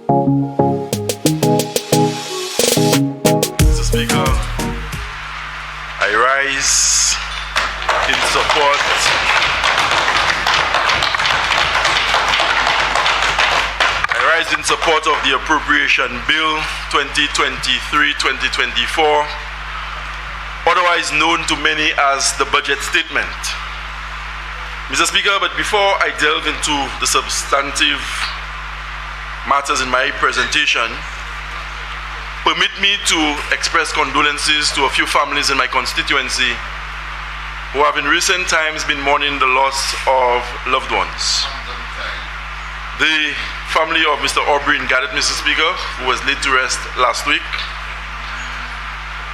Mr. Speaker, I rise in support of the Appropriation Bill 2023-2024, otherwise known to many as the Budget Statement. Mr. Speaker, but before I delve into the substantive matters in my presentation, permit me to express condolences to a few families in my constituency who have in recent times been mourning the loss of loved ones. The family of Mr. Aubrey in Gadet, Mr. Speaker, who was laid to rest last week.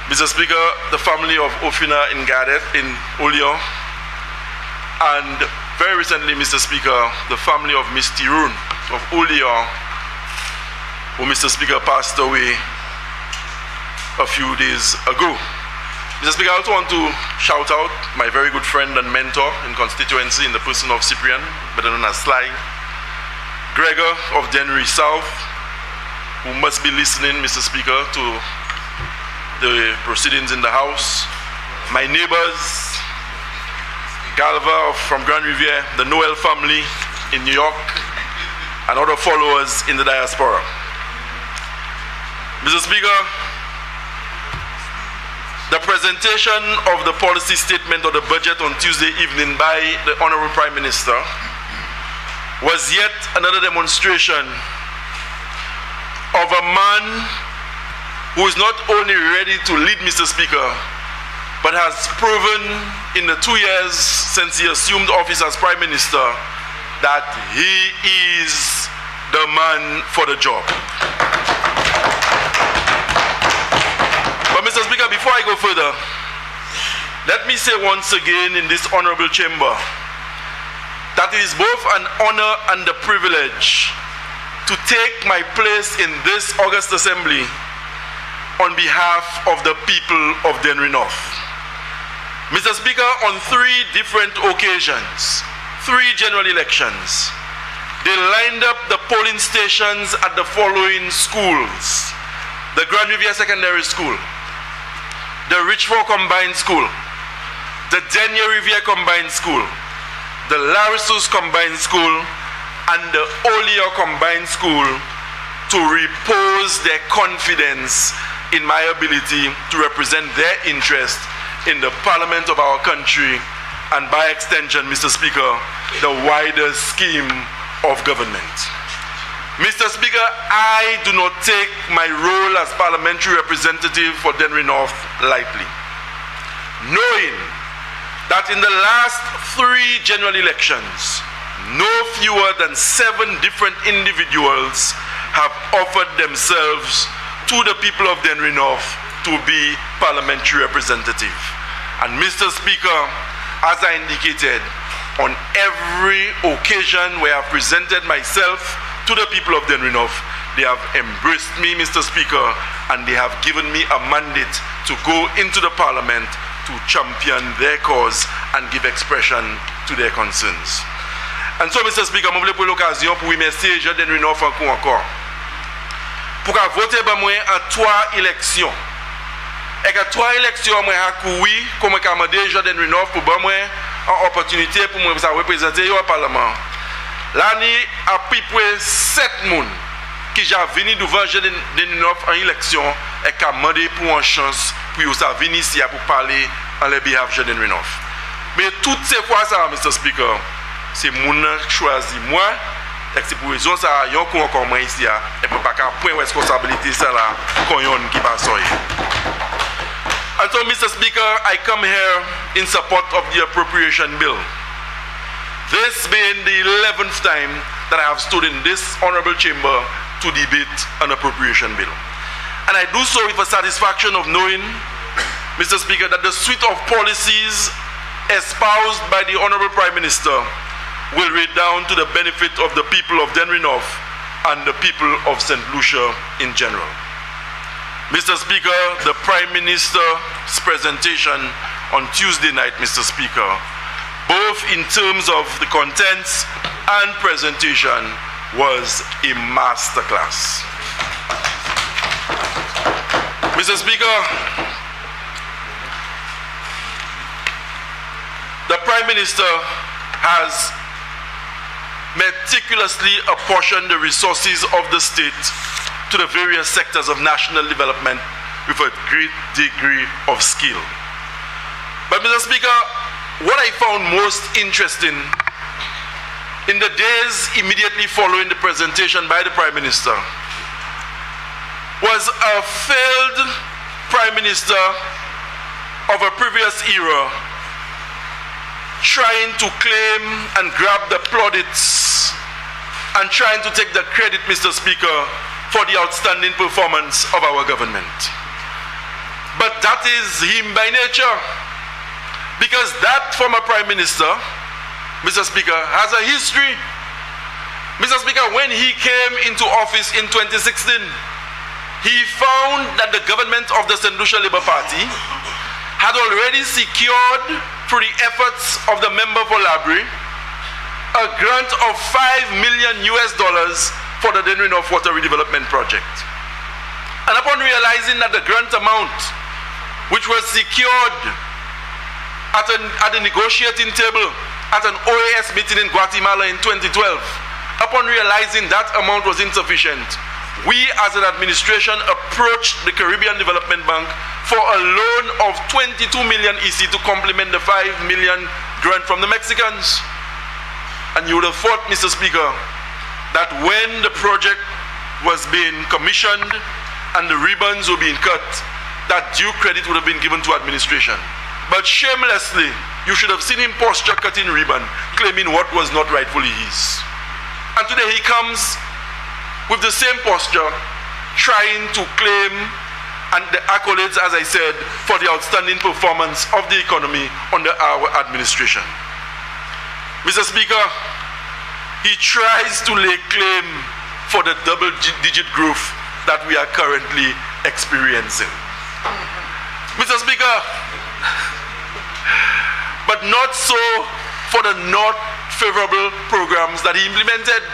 Mr. Speaker, the family of Ofina in Gadet in Olio. And very recently, Mr. Speaker, the family of Miss Tirun of Olio, who, Mr. Speaker, passed away a few days ago. Mr. Speaker, I also want to shout out my very good friend and mentor in constituency in the person of Cyprian, better known as Sly, Gregor of Dennery South, who must be listening, Mr. Speaker, to the proceedings in the House. My neighbors, Galva from Grand Riviere, the Noel family in New York, and other followers in the diaspora. Mr. Speaker, the presentation of the policy statement of the budget on Tuesday evening by the Honorable Prime Minister was yet another demonstration of a man who is not only ready to lead, Mr. Speaker, but has proven in the 2 years since he assumed office as Prime Minister that he is the man for the job. But Mr. Speaker, before I go further, let me say once again in this honorable chamber that it is both an honor and a privilege to take my place in this august assembly on behalf of the people of Dennery North. Mr. Speaker, on 3 different occasions, 3 general elections, they lined up the polling stations at the following schools: the Grand Riviere Secondary School, the Richford Combined School, the Denyer Riviere Combined School, the Larissos Combined School, and the Olio Combined School, to repose their confidence in my ability to represent their interest in the parliament of our country, and by extension, Mr. Speaker, the wider scheme of government. Mr. Speaker, I do not take my role as parliamentary representative for Dennery North lightly, knowing that in the last 3 general elections, no fewer than 7 different individuals have offered themselves to the people of Dennery North to be parliamentary representative. And Mr. Speaker, as I indicated, on every occasion where I have presented myself to the people of Dennery North, they have embraced me, Mr. Speaker, and they have given me a mandate to go into the parliament to champion their cause and give expression to their concerns. And so, Mr. Speaker, je voulais pour l'occasion pour remercier les gens de Dennery North encore. Pour voter pour moi en 3 élections. Et que 3 élections, moi, oui, comme je demandé les gens de Dennery North pour moi une opportunité pour moi représenter au Parlement. L'année a pris pour 7 personnes qui sont venus devant les gens de Dennery North en élection et qui ont demandé pour une chance pour venir ici pour parler en le behalf de Dennery North. Mais toutes ces fois, ça, Mr. Speaker, c'est mon choisi moi, et c'est pour raison ça, il y a encore moins ici, et pour pas qu'à point de responsabilité ça là, qu'on y a qui passe. And so, Mr. Speaker, I come here in support of the Appropriation Bill. This being the 11th time that I have stood in this honorable chamber to debate an appropriation bill. And I do so with the satisfaction of knowing, Mr. Speaker, that the suite of policies espoused by the Honorable Prime Minister will redound to the benefit of the people of Dennery North and the people of St. Lucia in general. Mr. Speaker, the Prime Minister's presentation on Tuesday night, Mr. Speaker, both in terms of the contents and presentation, was a masterclass. Mr. Speaker, the Prime Minister has meticulously apportioned the resources of the state to the various sectors of national development with a great degree of skill. But Mr. Speaker, what I found most interesting in the days immediately following the presentation by the Prime Minister was a failed Prime Minister of a previous era trying to claim and grab the plaudits and trying to take the credit, Mr. Speaker, for the outstanding performance of our government. But that is him by nature, because that former Prime Minister, Mr. Speaker, has a history. Mr. Speaker, when he came into office in 2016, he found that the government of the St. Lucia Labour Party had already secured, through the efforts of the member for Labrie, a grant of $5 million for the Dennery North Water Redevelopment Project. And upon realizing that the grant amount, which was secured at a negotiating table at an OAS meeting in Guatemala in 2012, upon realizing that amount was insufficient, we as an administration approached the Caribbean Development Bank for a loan of 22 million EC to complement the 5 million grant from the Mexicans. And you would have thought, Mr. Speaker, that when the project was being commissioned and the ribbons were being cut, that due credit would have been given to administration. But shamelessly, you should have seen him posture cutting ribbon, claiming what was not rightfully his. And today he comes with the same posture, trying to claim and the accolades, as I said, for the outstanding performance of the economy under our administration. Mr. Speaker, he tries to lay claim for the double-digit growth that we are currently experiencing. Mr. Speaker, but not so for the not favorable programs that he implemented.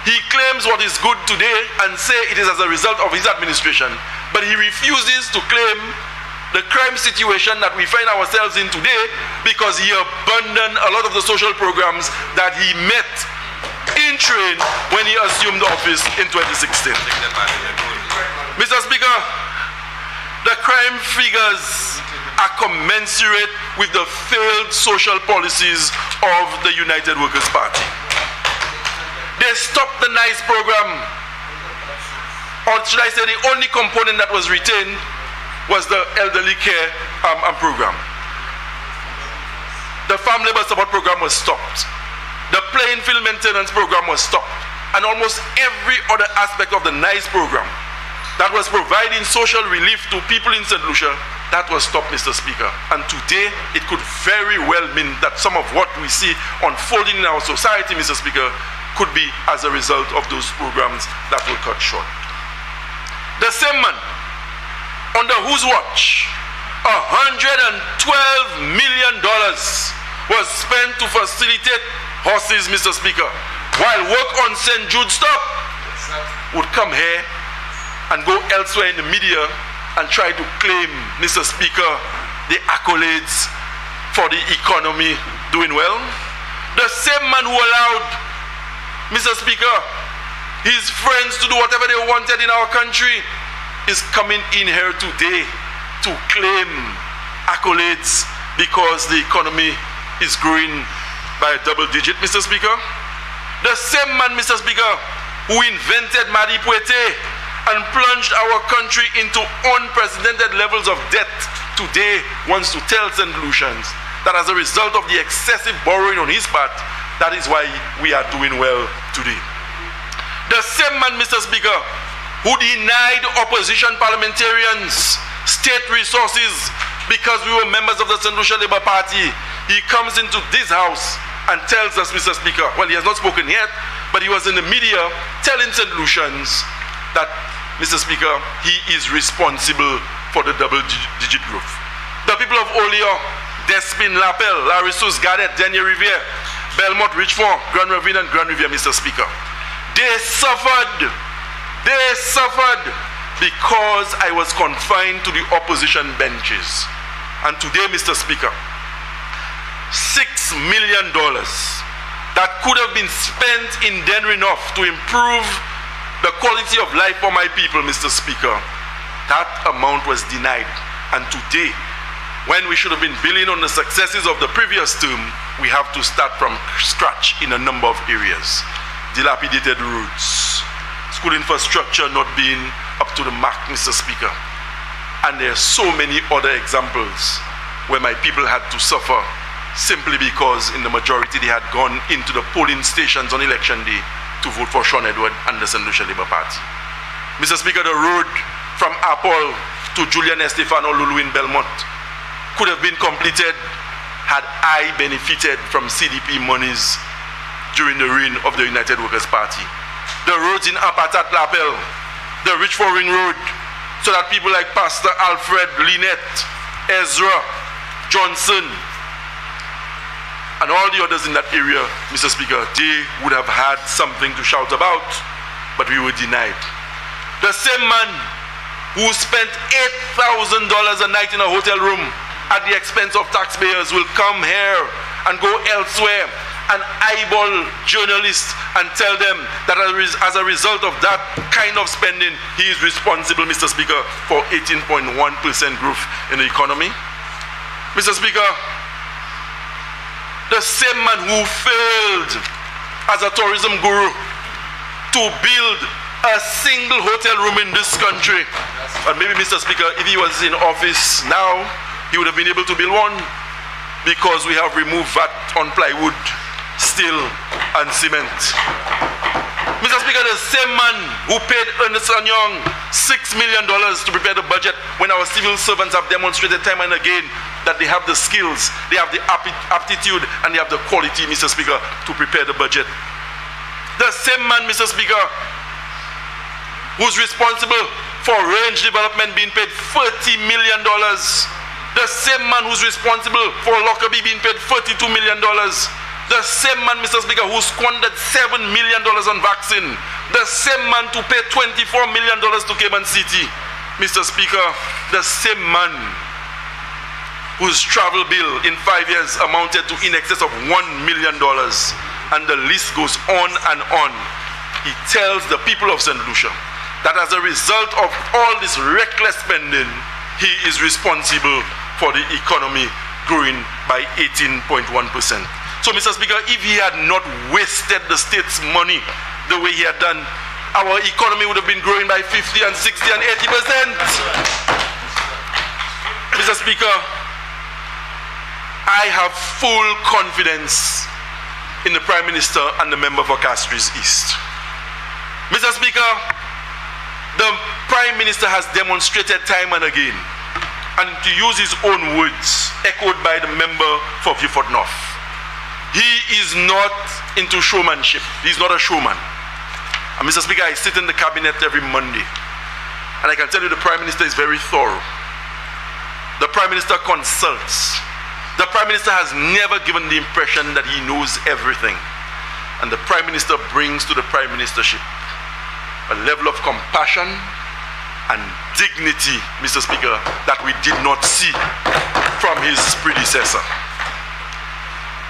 He claims what is good today and say it is as a result of his administration, but he refuses to claim the crime situation that we find ourselves in today because he abandoned a lot of the social programs that he met in train when he assumed office in 2016. Mr. Speaker, the crime figures are commensurate with the failed social policies of the United Workers' Party. They stopped the NICE program, or should I say the only component that was retained was the elderly care program. The farm labor support program was stopped. The playing field maintenance program was stopped. And almost every other aspect of the NICE program that was providing social relief to people in St. Lucia, that was stopped, Mr. Speaker. And today, it could very well mean that some of what we see unfolding in our society, Mr. Speaker, could be as a result of those programs that were cut short. The same man, under whose watch $112 million was spent to facilitate horses, Mr. Speaker, while work on St. Jude stop would come here and go elsewhere in the media and try to claim, Mr. Speaker, the accolades for the economy doing well. The same man who allowed, Mr. Speaker, his friends to do whatever they wanted in our country is coming in here today to claim accolades because the economy is growing by a double digit, Mr. Speaker. The same man, Mr. Speaker, who invented Madi Puete and plunged our country into unprecedented levels of debt today wants to tell St. Lucians that as a result of the excessive borrowing on his part, that is why we are doing well today. The same man, Mr. Speaker, who denied opposition parliamentarians state resources because we were members of the St. Lucia Labour Party, he comes into this house and tells us, Mr. Speaker, well, he has not spoken yet, but he was in the media telling St. Lucians that, Mr. Speaker, he is responsible for the double-digit growth. The people of Olio, Despin, Lapel, Larissus, Gadet, Denier Riviere, Belmont, Richmond, Grand Ravine, and Grand Riviere, Mr. Speaker. They suffered. They suffered because I was confined to the opposition benches. And today, Mr. Speaker, $6 million that could have been spent in enough to improve the quality of life for my people, Mr. Speaker, that amount was denied. And today, when we should have been building on the successes of the previous term, we have to start from scratch in a number of areas. Dilapidated roads, school infrastructure not being up to the mark, Mr. Speaker. And there are so many other examples where my people had to suffer simply because in the majority they had gone into the polling stations on election day to vote for Shawn and the St. Lucia Labour Party. Mr. Speaker, the road from Apple to Julian Estefano Lulu in Belmont could have been completed had I benefited from CDP monies during the reign of the United Workers' Party. The roads in Apatat Lapel, the Richford Ring Road, so that people like Pastor Alfred, Lynette, Ezra, Johnson, and all the others in that area, Mr. Speaker, they would have had something to shout about, but we were denied. The same man who spent $8,000 a night in a hotel room at the expense of taxpayers will come here and go elsewhere and eyeball journalists and tell them that as a result of that kind of spending, he is responsible, Mr. Speaker, for 18.1% growth in the economy. Mr. Speaker, the same man who failed as a tourism guru to build a single hotel room in this country, and maybe, Mr. Speaker, if he was in office now, he would have been able to build one, because we have removed VAT on plywood, steel, and cement. Mr. Speaker, the same man who paid Ernst & Young $6 million to prepare the budget when our civil servants have demonstrated time and again that they have the skills, they have the aptitude, and they have the quality, Mr. Speaker, to prepare the budget. The same man, Mr. Speaker, who's responsible for range development being paid $40 million. The same man who's responsible for Lockerbie being paid $42 million. The same man, Mr. Speaker, who squandered $7 million on vaccine. The same man to pay $24 million to Cayman City. Mr. Speaker, the same man whose travel bill in 5 years amounted to in excess of $1 million. And the list goes on and on. He tells the people of St. Lucia that as a result of all this reckless spending, he is responsible for the economy growing by 18.1%. So, Mr. Speaker, if he had not wasted the state's money the way he had done, our economy would have been growing by 50 and 60 and 80%. Mr. Speaker, I have full confidence in the Prime Minister and the member for Castries East. Mr. Speaker, the Prime Minister has demonstrated time and again, and to use his own words, echoed by the member for Beaufort North, he is not into showmanship. He's not a showman. And Mr. Speaker, I sit in the cabinet every Monday, and I can tell you the Prime Minister is very thorough. The Prime Minister consults. The Prime Minister has never given the impression that he knows everything. And the Prime Minister brings to the Prime Ministership a level of compassion and dignity, Mr. Speaker, that we did not see from his predecessor.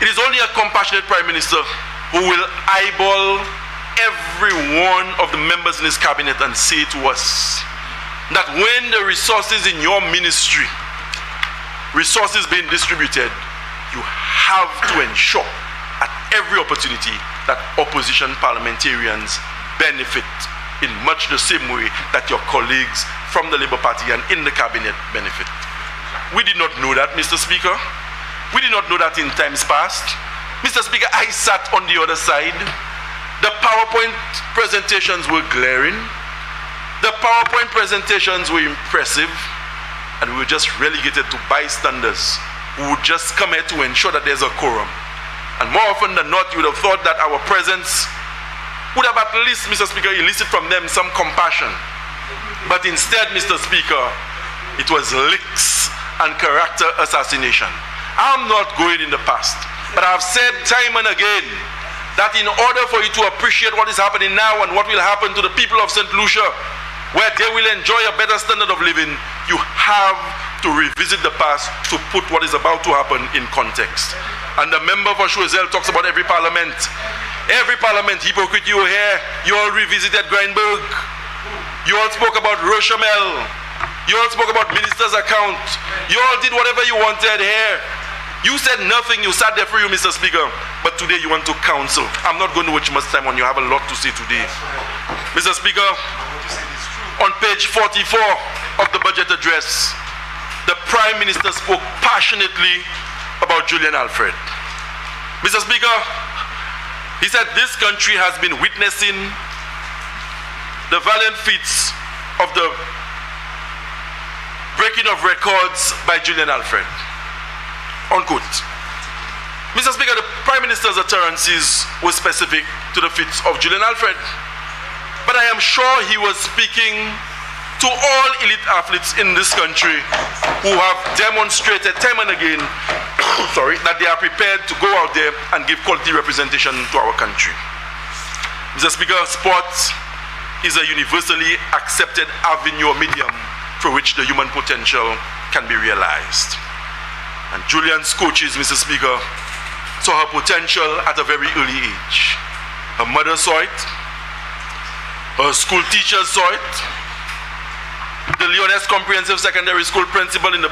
It is only a compassionate Prime Minister who will eyeball every one of the members in his cabinet and say to us that when the resources in your ministry, resources being distributed, you have to ensure at every opportunity that opposition parliamentarians benefit in much the same way that your colleagues from the Labour Party and in the cabinet benefit. We did not know that, Mr. Speaker. We did not know that in times past. Mr. Speaker, I sat on the other side. The PowerPoint presentations were glaring. The PowerPoint presentations were impressive. And we were just relegated to bystanders who would just come here to ensure that there's a quorum. And more often than not, you would have thought that our presence would have at least, Mr. Speaker, elicited from them some compassion. But instead, Mr. Speaker, it was licks and character assassination. I'm not going in the past, but I've said time and again that in order for you to appreciate what is happening now and what will happen to the people of St. Lucia, where they will enjoy a better standard of living, you have to revisit the past to put what is about to happen in context. And the member for Choiseul talks about every parliament. Every parliament, hypocrite, you here, you all revisited Grindberg. You all spoke about Rochamel. You all spoke about minister's account. You all did whatever you wanted here. You said nothing, you sat there for you, Mr. Speaker. But today you want to counsel. I'm not going to waste much time on you. I have a lot to say today. Mr. Speaker, on page 44 of the budget address, the Prime Minister spoke passionately about Julian Alfred. Mr. Speaker, he said this country has been witnessing the valiant feats of the breaking of records by Julian Alfred. Unquote. Mr. Speaker, the Prime Minister's utterances were specific to the feats of Julian Alfred. But I am sure he was speaking to all elite athletes in this country who have demonstrated time and again that they are prepared to go out there and give quality representation to our country. Mr. Speaker, sports is a universally accepted avenue or medium through which the human potential can be realized. And Julian's coaches, Mr. Speaker, saw her potential at a very early age. Her mother saw it, her school teachers saw it, the Leoness Comprehensive Secondary School principal in the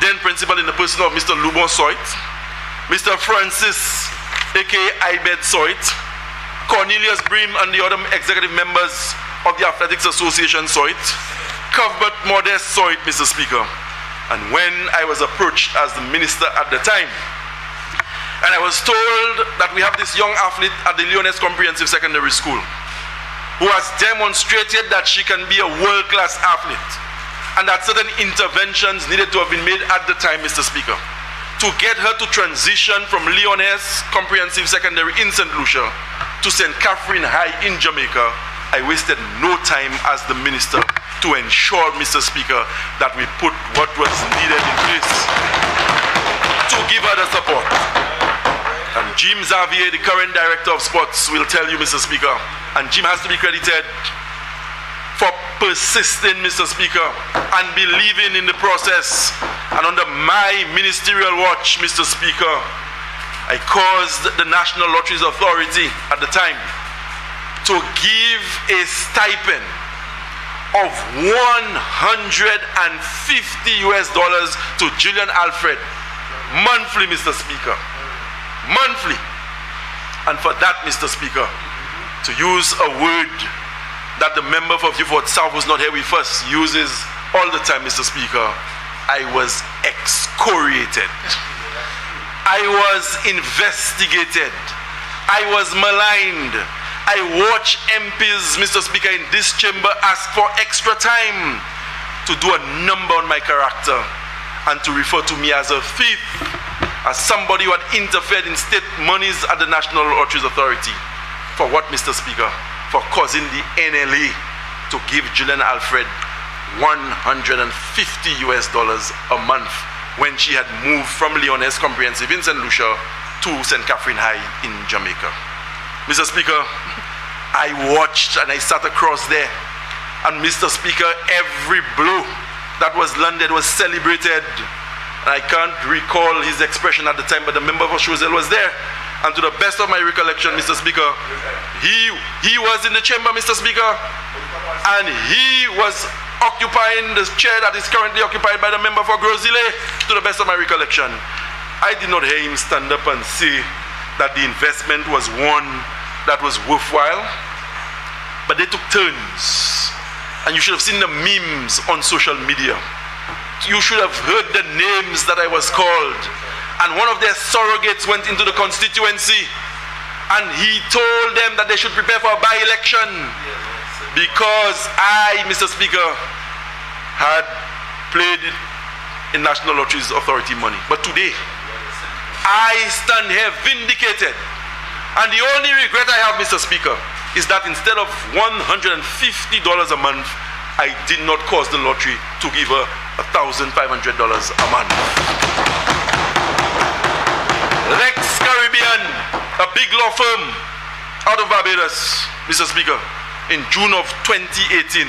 then principal in the person of Mr. Lubon saw it, Mr. Francis, aka Ibed, saw it, Cornelius Bream and the other executive members of the Athletics Association saw it, Cuthbert Modest saw it, Mr. Speaker. And when I was approached as the minister at the time, and I was told that we have this young athlete at the Leoness Comprehensive Secondary School who has demonstrated that she can be a world-class athlete, and that certain interventions needed to have been made at the time, Mr. Speaker, to get her to transition from Leoness Comprehensive Secondary in St. Lucia to St. Catherine High in Jamaica, I wasted no time as the minister to ensure, Mr. Speaker, that we put what was needed in place to give her the support. And Jim Xavier, the current director of sports, will tell you, Mr. Speaker, and Jim has to be credited for persisting, Mr. Speaker, and believing in the process. And under my ministerial watch, Mr. Speaker, I caused the National Lotteries Authority at the time to give a stipend of $150 to Julian Alfred monthly, Mr. Speaker. Monthly. And for that, Mr. Speaker, to use a word that the member for Beaufort South, who's not here with us, uses all the time, Mr. Speaker, I was excoriated. I was investigated. I was maligned. I watch MPs, Mr. Speaker, in this chamber ask for extra time to do a number on my character and to refer to me as a thief, as somebody who had interfered in state monies at the National Lotteries Authority. For what, Mr. Speaker? For causing the NLA to give Julian Alfred $150 a month when she had moved from Leoness Comprehensive in St. Lucia to St. Catherine High in Jamaica. Mr. Speaker, I watched and I sat across there, and Mr. Speaker, every blow that was landed was celebrated. And I can't recall his expression at the time, but the member for Choiseul was there. And to the best of my recollection, Mr. Speaker, he was in the chamber, Mr. Speaker, and he was occupying the chair that is currently occupied by the member for Grosile, to the best of my recollection. I did not hear him stand up and say that the investment was one that was worthwhile, but they took turns. And you should have seen the memes on social media. You should have heard the names that I was called. And one of their surrogates went into the constituency and he told them that they should prepare for a by-election because I, Mr. Speaker, had played in National Lotteries Authority money. But today, I stand here vindicated. And the only regret I have, Mr. Speaker, is that instead of $150 a month, I did not cause the lottery to give her $1,500 a month. Lex Caribbean. Caribbean, a big law firm out of Barbados, Mr. Speaker, in June of 2018,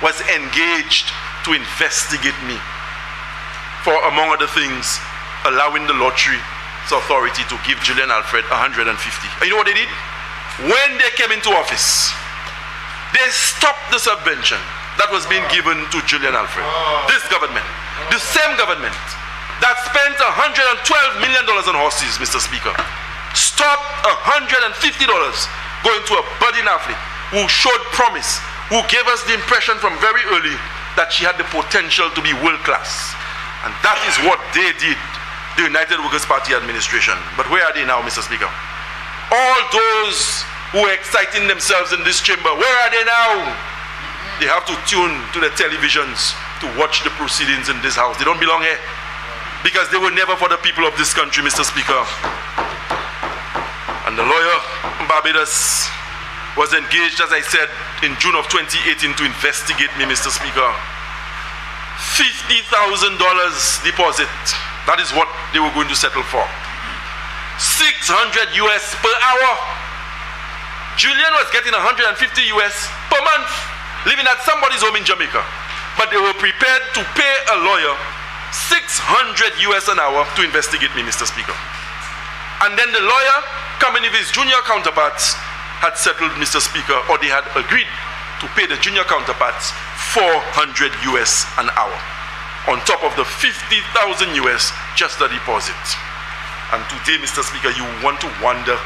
was engaged to investigate me for, among other things, allowing the lottery authority to give Julian Alfred 150. And you know what they did? When they came into office, they stopped the subvention that was being given to Julian Alfred. This government, the same government that spent $112 million on horses, Mr. Speaker, stopped $150 going to a budding athlete who showed promise, who gave us the impression from very early that she had the potential to be world class. And that is what they did, the United Workers' Party administration. But where are they now, Mr. Speaker? All those who are exciting themselves in this chamber, where are they now? They have to tune to the televisions to watch the proceedings in this house. They don't belong here, because they were never for the people of this country, Mr. Speaker. And the lawyer in Barbados was engaged, as I said, in June of 2018 to investigate me, Mr. Speaker. $50,000 deposit. That is what they were going to settle for. $600 US per hour. Julian was getting $150 US per month, living at somebody's home in Jamaica. But they were prepared to pay a lawyer $600 US an hour to investigate me, Mr. Speaker. And then the lawyer, coming with his junior counterparts, had settled, Mr. Speaker, or they had agreed to pay the junior counterparts $400 US an hour, on top of the $50,000 US just the deposit. And today, Mr. Speaker, you want to wonder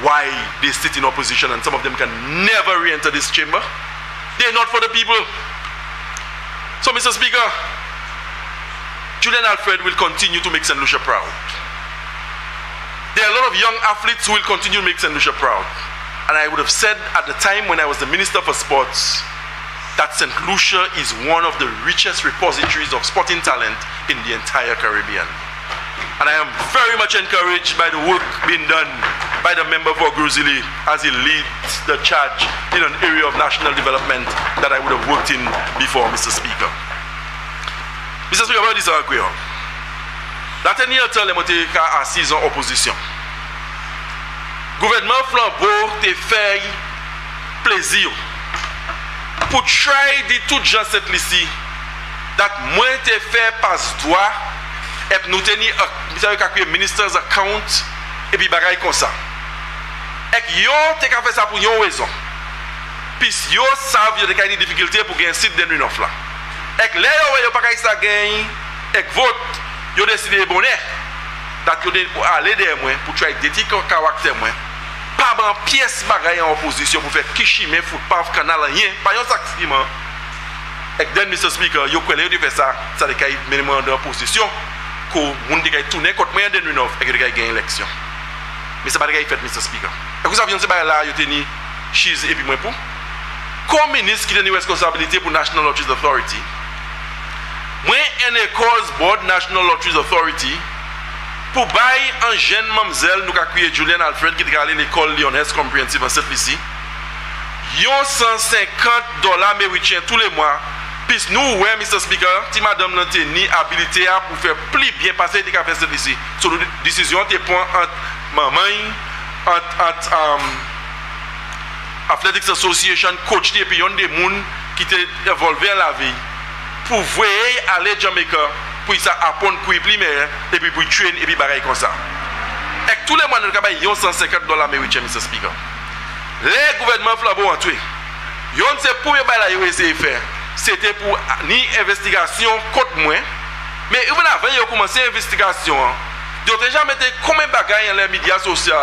why they sit in opposition and some of them can never re-enter this chamber. They're not for the people. So, Mr. Speaker, Julian Alfred will continue to make St. Lucia proud. There are a lot of young athletes who will continue to make St. Lucia proud. And I would have said at the time when I was the Minister for Sports that St. Lucia is one of the richest repositories of sporting talent in the entire Caribbean. And I am very much encouraged by the work being done by the member for Gruzili as he leads the charge in an area of national development that I would have worked in before, Mr. Speaker. Mr. Speaker, what is our question? La tenir temps les monter assis en opposition. Gouvernement flambeau te fait plaisir pour try de tout gens cette ici that moins te fait passe droit et nous tenir minister's account et puis bagaille comme ça. Et yo te ka fait ça pour yon raison. Puis yo savent yo de ka une difficulté pour gagner site de runoff là. Et là yo pas ka ça gagne et vote yo décidé bonnet dat yo pour aller derrière moi pour try déti caractère moi pas ban pièce bagaille en opposition pour faire kichime foot pas canal rien pas yon sentiment et then Mr. Speaker yo kwele yo de faire ça de kay minimum de opposition ko moun de kay tourner contre moyen de runoff et que de kay gagner élection mais ça pas de kay fait Mr. Speaker et vous savez on se ba là yo teni cheese et puis moi pour comme ministre qui a une responsabilité pour National Lotteries Authority. Moi, en cause board National Lotteries Authority pour bailler un jeune mamzelle nous accueillir Julian Alfred qui est allé à l'école lyonnaise comprehensive en cette lycée. Yon $150 américains tous les mois. Puis nous, ouais, Mr. Speaker, si madame n'a ni habilité pour faire plus bien passer des cafés cette lycée. Sur la décision te point entre maman, entre Athletics Association, coach et puis yon des moun qui te évolué à la vie. Pour voir aller Jamaica pour ça apprendre pour primaire et puis pour train et puis bagaille comme ça. Et tous les mois nous avons $150 américains, Mr. Speaker. Les gouvernements flambeaux ont tué. Yon c'est pour y bailler la essayer faire. C'était pour ni investigation contre moi. Mais even avant de commencer l'investigation, ils ont déjà mis combien de bagailles dans les médias sociaux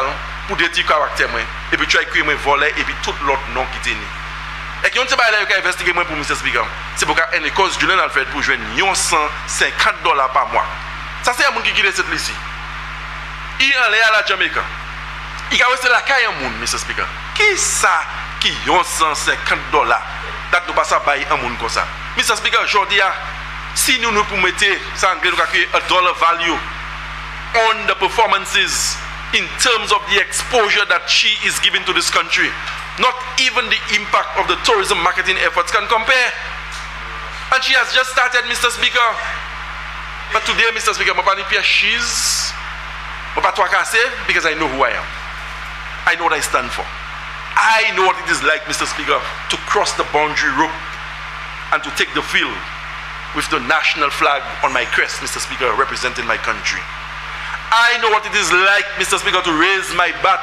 pour détruire le caractère moi et puis tu as écrit moi voler et puis tout l'autre nom qui était. Et qui ont investigué moi pour Mr. Speaker. C'est pour qu'une cause Julian Alfred pour jouer $150 par mois. Ça c'est un monde qui quitte cette liste. Il allait à la Jamaica. Il a resté la caille un monde, Mr. Speaker. Qui ça qui ont $150 dat nous pas bailler un monde comme ça. Mr. Speaker, aujourd'hui si nous pouvons mettre ça en anglais a dollar value on the performances in terms of the exposure that she is giving to this country. Not even the impact of the tourism marketing efforts can compare. And she has just started, Mr. Speaker. But today, Mr. Speaker, my she's But that's what I say, because I know who I am. I know what I stand for. I know what it is like, Mr. Speaker, to cross the boundary rope and to take the field with the national flag on my crest, Mr. Speaker, representing my country. I know what it is like, Mr. Speaker, to raise my bat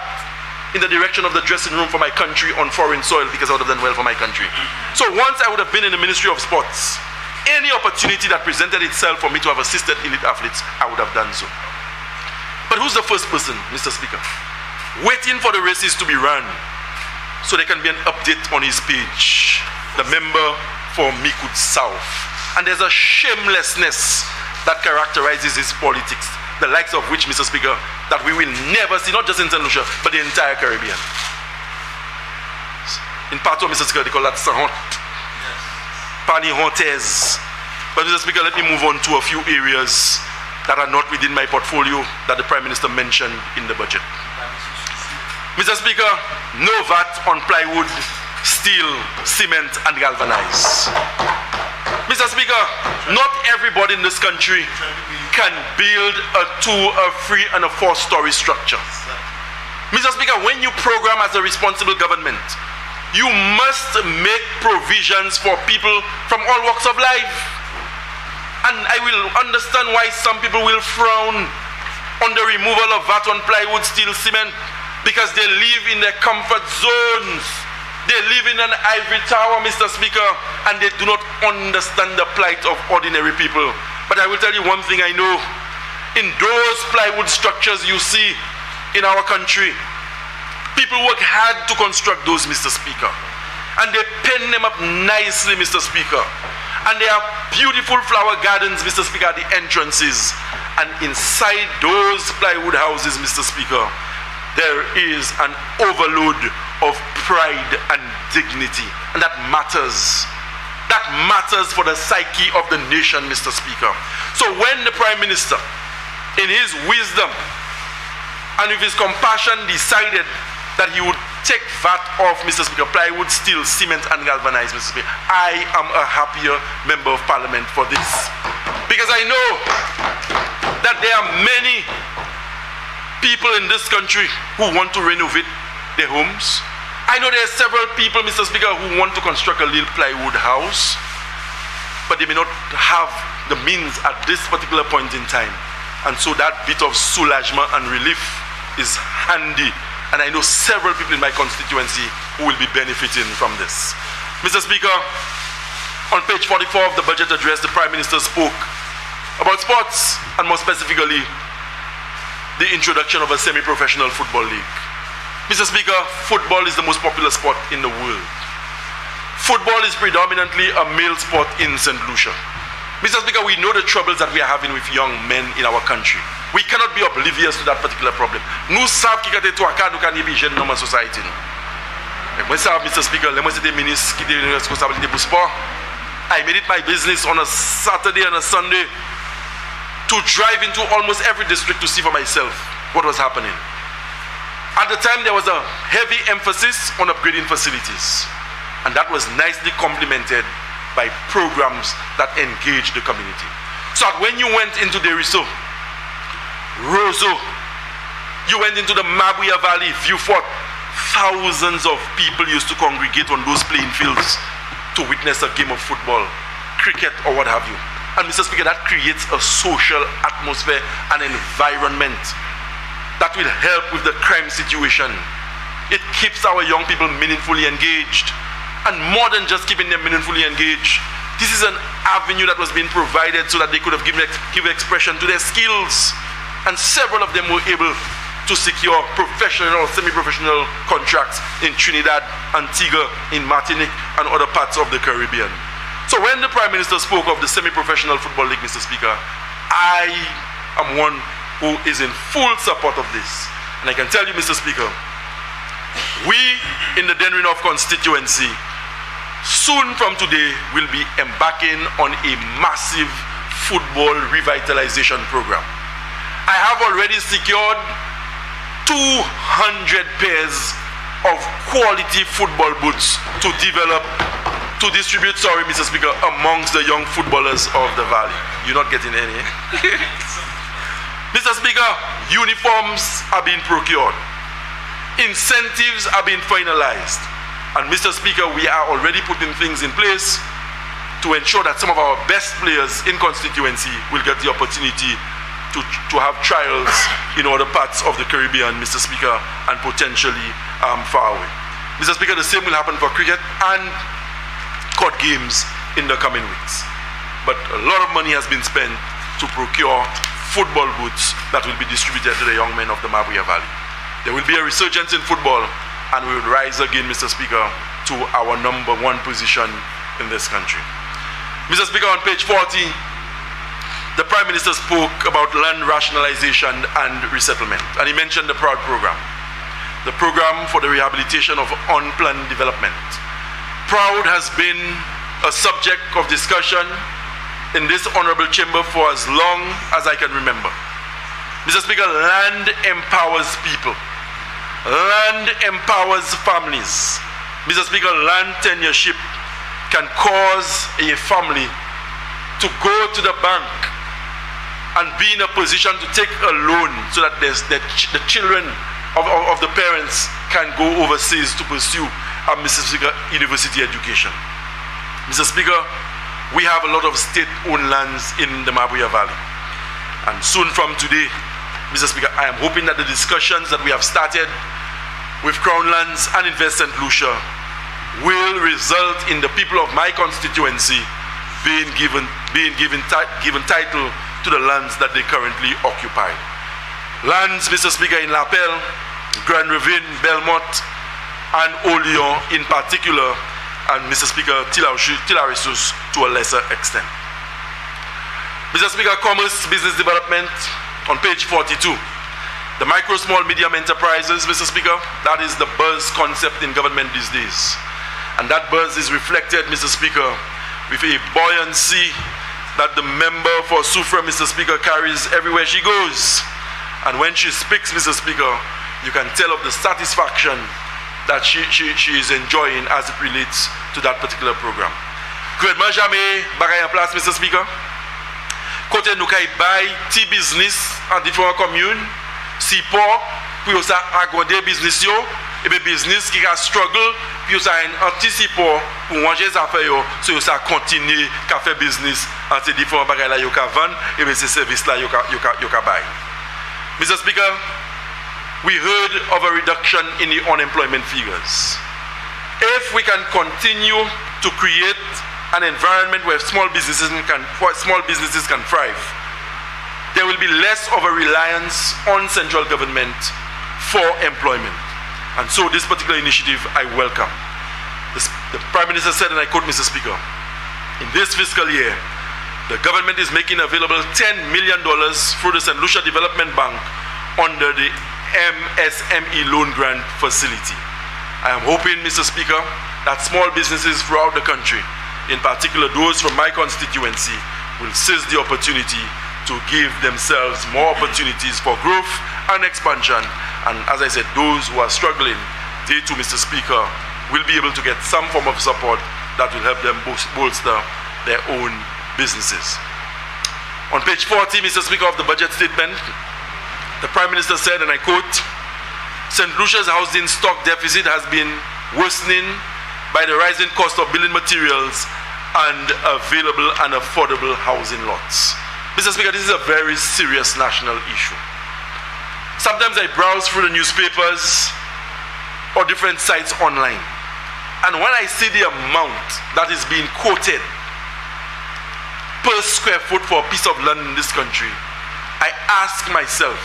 in the direction of the dressing room for my country on foreign soil, because I would have done well for my country. So once I would have been in the Ministry of Sports, any opportunity that presented itself for me to have assisted elite athletes, I would have done so. But who's the first person, Mr. Speaker, waiting for the races to be run so there can be an update on his page? The member for Mikud South. And there's a shamelessness that characterizes his politics, the likes of which, Mr. Speaker, that we will never see, not just in St. Lucia, but the entire Caribbean. In part of Mr. Speaker, they call that Sahont. Pani Hontes. But Mr. Speaker, let me move on to a few areas that are not within my portfolio that the Prime Minister mentioned in the budget. Mr. Speaker, no VAT on plywood, steel, cement, and galvanized. Mr. Speaker, not everybody in this country can build a 2, a 3, and a 4-story structure. Mr. Speaker, when you program as a responsible government, you must make provisions for people from all walks of life. And I will understand why some people will frown on the removal of VAT on plywood, steel, cement, because they live in their comfort zones. They live in an ivory tower, Mr. Speaker, and they do not understand the plight of ordinary people. But I will tell you one thing I know. In those plywood structures you see in our country, people work hard to construct those, Mr. Speaker. And they pen them up nicely, Mr. Speaker. And they have beautiful flower gardens, Mr. Speaker, at the entrances. And inside those plywood houses, Mr. Speaker, there is an overload of pride and dignity. And that matters. That matters for the psyche of the nation, Mr. Speaker. So when the Prime Minister, in his wisdom and with his compassion, decided that he would take VAT off, Mr. Speaker, plywood, steel, cement, and galvanized, Mr. Speaker, I am a happier member of Parliament for this. Because I know that there are many people in this country who want to renovate their homes. I know there are several people, Mr. Speaker, who want to construct a little plywood house, but they may not have the means at this particular point in time. And so that bit of soulagement and relief is handy. And I know several people in my constituency who will be benefiting from this. Mr. Speaker, on page 44 of the budget address, the Prime Minister spoke about sports, and more specifically, the introduction of a semi-professional football league. Mr. Speaker, football is the most popular sport in the world. Football is predominantly a male sport in St. Lucia. Mr. Speaker, we know the troubles that we are having with young men in our country. We cannot be oblivious to that particular problem. Nous savons qu'il y a des cas de cannibalisme dans notre société. Moi, ça, Mr. Speaker, les moi c'est des ministres qui ont des responsabilités pour le sport. I made it my business on a Saturday and a Sunday to drive into almost every district to see for myself what was happening. At the time, there was a heavy emphasis on upgrading facilities, and that was nicely complemented by programs that engaged the community. So when you went into Deriso, Roseau, you went into the Mabuya Valley, Vieux-Fort, thousands of people used to congregate on those playing fields to witness a game of football, cricket, or what have you. And Mr. Speaker, that creates a social atmosphere and environment that will help with the crime situation. It keeps our young people meaningfully engaged. And more than just keeping them meaningfully engaged, this is an avenue that was being provided so that they could have given expression to their skills. And several of them were able to secure professional or semi-professional contracts in Trinidad, Antigua, in Martinique, and other parts of the Caribbean. So when the Prime Minister spoke of the semi-professional football league, Mr. Speaker, I am one who is in full support of this. And I can tell you, Mr. Speaker, we in the Denry North constituency, soon from today, will be embarking on a massive football revitalization program. I have already secured 200 pairs of quality football boots to distribute, sorry, Mr. Speaker, amongst the young footballers of the valley. You're not getting any. Mr. Speaker, uniforms are being procured. Incentives are being finalized. And Mr. Speaker, we are already putting things in place to ensure that some of our best players in constituency will get the opportunity to have trials in other parts of the Caribbean, Mr. Speaker, and potentially far away. Mr. Speaker, the same will happen for cricket and court games in the coming weeks. But a lot of money has been spent to procure football boots that will be distributed to the young men of the Mabuya Valley. There will be a resurgence in football, and we will rise again, Mr. Speaker, to our #1 position in this country. Mr. Speaker, on page 40, the Prime Minister spoke about land rationalization and resettlement, and he mentioned the PROUD program, the program for the rehabilitation of unplanned development. PROUD has been a subject of discussion in this honorable chamber for as long as I can remember. Mr. Speaker, land empowers people. Land empowers families. Mr. Speaker, land tenureship can cause a family to go to the bank and be in a position to take a loan so that the children of the parents can go overseas to pursue Mr. Speaker, university education. Mr. Speaker, we have a lot of state-owned lands in the Mabuya Valley. And soon from today, Mr. Speaker, I am hoping that the discussions that we have started with Crown Lands and Invest St. Lucia will result in the people of my constituency being given title to the lands that they currently occupy. Lands, Mr. Speaker, in Lapel, Grand Ravine, Belmont, and Oleon in particular, and Mr. Speaker, Tilarisus to a lesser extent. Mr. Speaker, Commerce, Business Development, on page 42. The micro, small, medium enterprises, Mr. Speaker, that is the buzz concept in government these days. And that buzz is reflected, Mr. Speaker, with a buoyancy that the member for Sufra, Mr. Speaker, carries everywhere she goes. And when she speaks, Mr. Speaker, you can tell of the satisfaction that she is enjoying as it relates to that particular program. Gouvernement jamais bagay en place, Mr. Speaker. Côté nous kay bay ti business en différentes communes, si pour ça agrandir business yo, et bien business qui a struggle, puis ça anticipe pour manger les affaires yo, so ça continue à faire business en ces différents bagay là yo ka vendre, et bien ces services là yo ka bay. Mr. Speaker, we heard of a reduction in the unemployment figures. If we can continue to create an environment where small businesses can thrive, there will be less of a reliance on central government for employment. And so this particular initiative I welcome. The Prime Minister said, and I quote, Mr. Speaker, in this fiscal year, the government is making available $10 million through the St. Lucia Development Bank under the MSME loan grant facility. I am hoping, Mr. Speaker, that small businesses throughout the country, in particular those from my constituency, will seize the opportunity to give themselves more opportunities for growth and expansion. And as I said, those who are struggling, they too, Mr. Speaker, will be able to get some form of support that will help them bolster their own businesses. On page 40, Mr. Speaker, of the budget statement, the Prime Minister said, and I quote, St. Lucia's housing stock deficit has been worsening by the rising cost of building materials and available and affordable housing lots. Mr. Speaker, this is a very serious national issue. Sometimes I browse through the newspapers or different sites online, and when I see the amount that is being quoted per square foot for a piece of land in this country, I ask myself,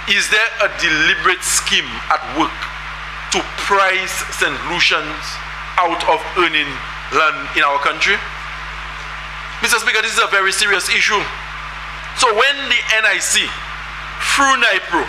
is there a deliberate scheme at work to price St. Lucians out of earning land in our country? Mr. Speaker, this is a very serious issue. So when the NIC, through NIPRO,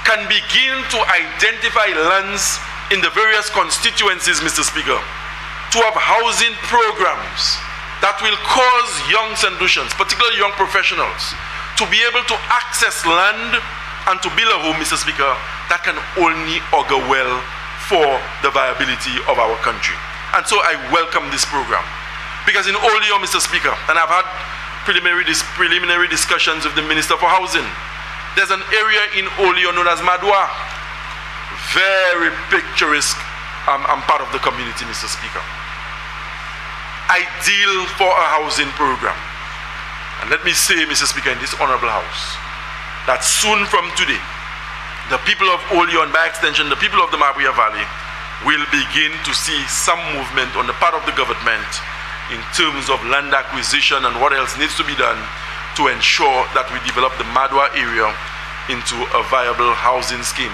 can begin to identify lands in the various constituencies, Mr. Speaker, to have housing programs that will cause young St. Lucians, particularly young professionals, to be able to access land and to build a home, Mr. Speaker, that can only augur well for the viability of our country. And so I welcome this program. Because in Oleon, Mr. Speaker, and I've had preliminary discussions with the Minister for Housing, there's an area in Olio known as Madwa. Very picturesque part of the community, Mr. Speaker. Ideal for a housing program. And let me say, Mr. Speaker, in this honorable house, that soon from today, the people of Olio and by extension, the people of the Mabuya Valley will begin to see some movement on the part of the government in terms of land acquisition and what else needs to be done to ensure that we develop the Madwa area into a viable housing scheme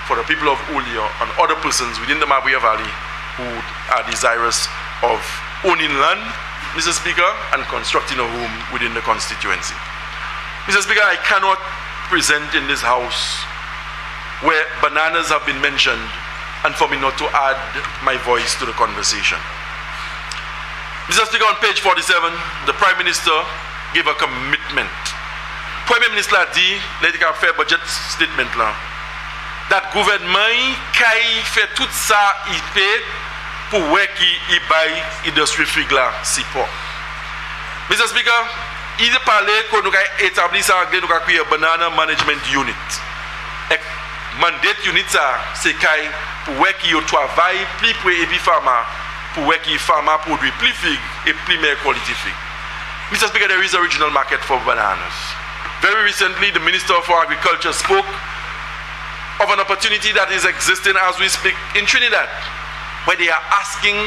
for the people of Olio and other persons within the Mabuya Valley who are desirous of owning land, Mr. Speaker, and constructing a home within the constituency. Mr. Speaker, I cannot present in this house where bananas have been mentioned and for me not to add my voice to the conversation. Mr. Speaker, on page 47, the Prime Minister gave a commitment. Premier Minister a dit, il a fait budget statement là, that gouvernement qui fait tout ça, il fait pour qu'il baille industrie fig là, support. Mr. Speaker, il a parlé que nous avons établi ça, nous avons créé un banana management unit. Et mandate unit ça, c'est pour qu'il travaille plus près et plus pharma, pour qu'il pharma produit plus fig et plus meilleure qualité fig. Mr. Speaker, there is a regional market for bananas. Very recently, the Minister for Agriculture spoke of an opportunity that is existing as we speak in Trinidad, where they are asking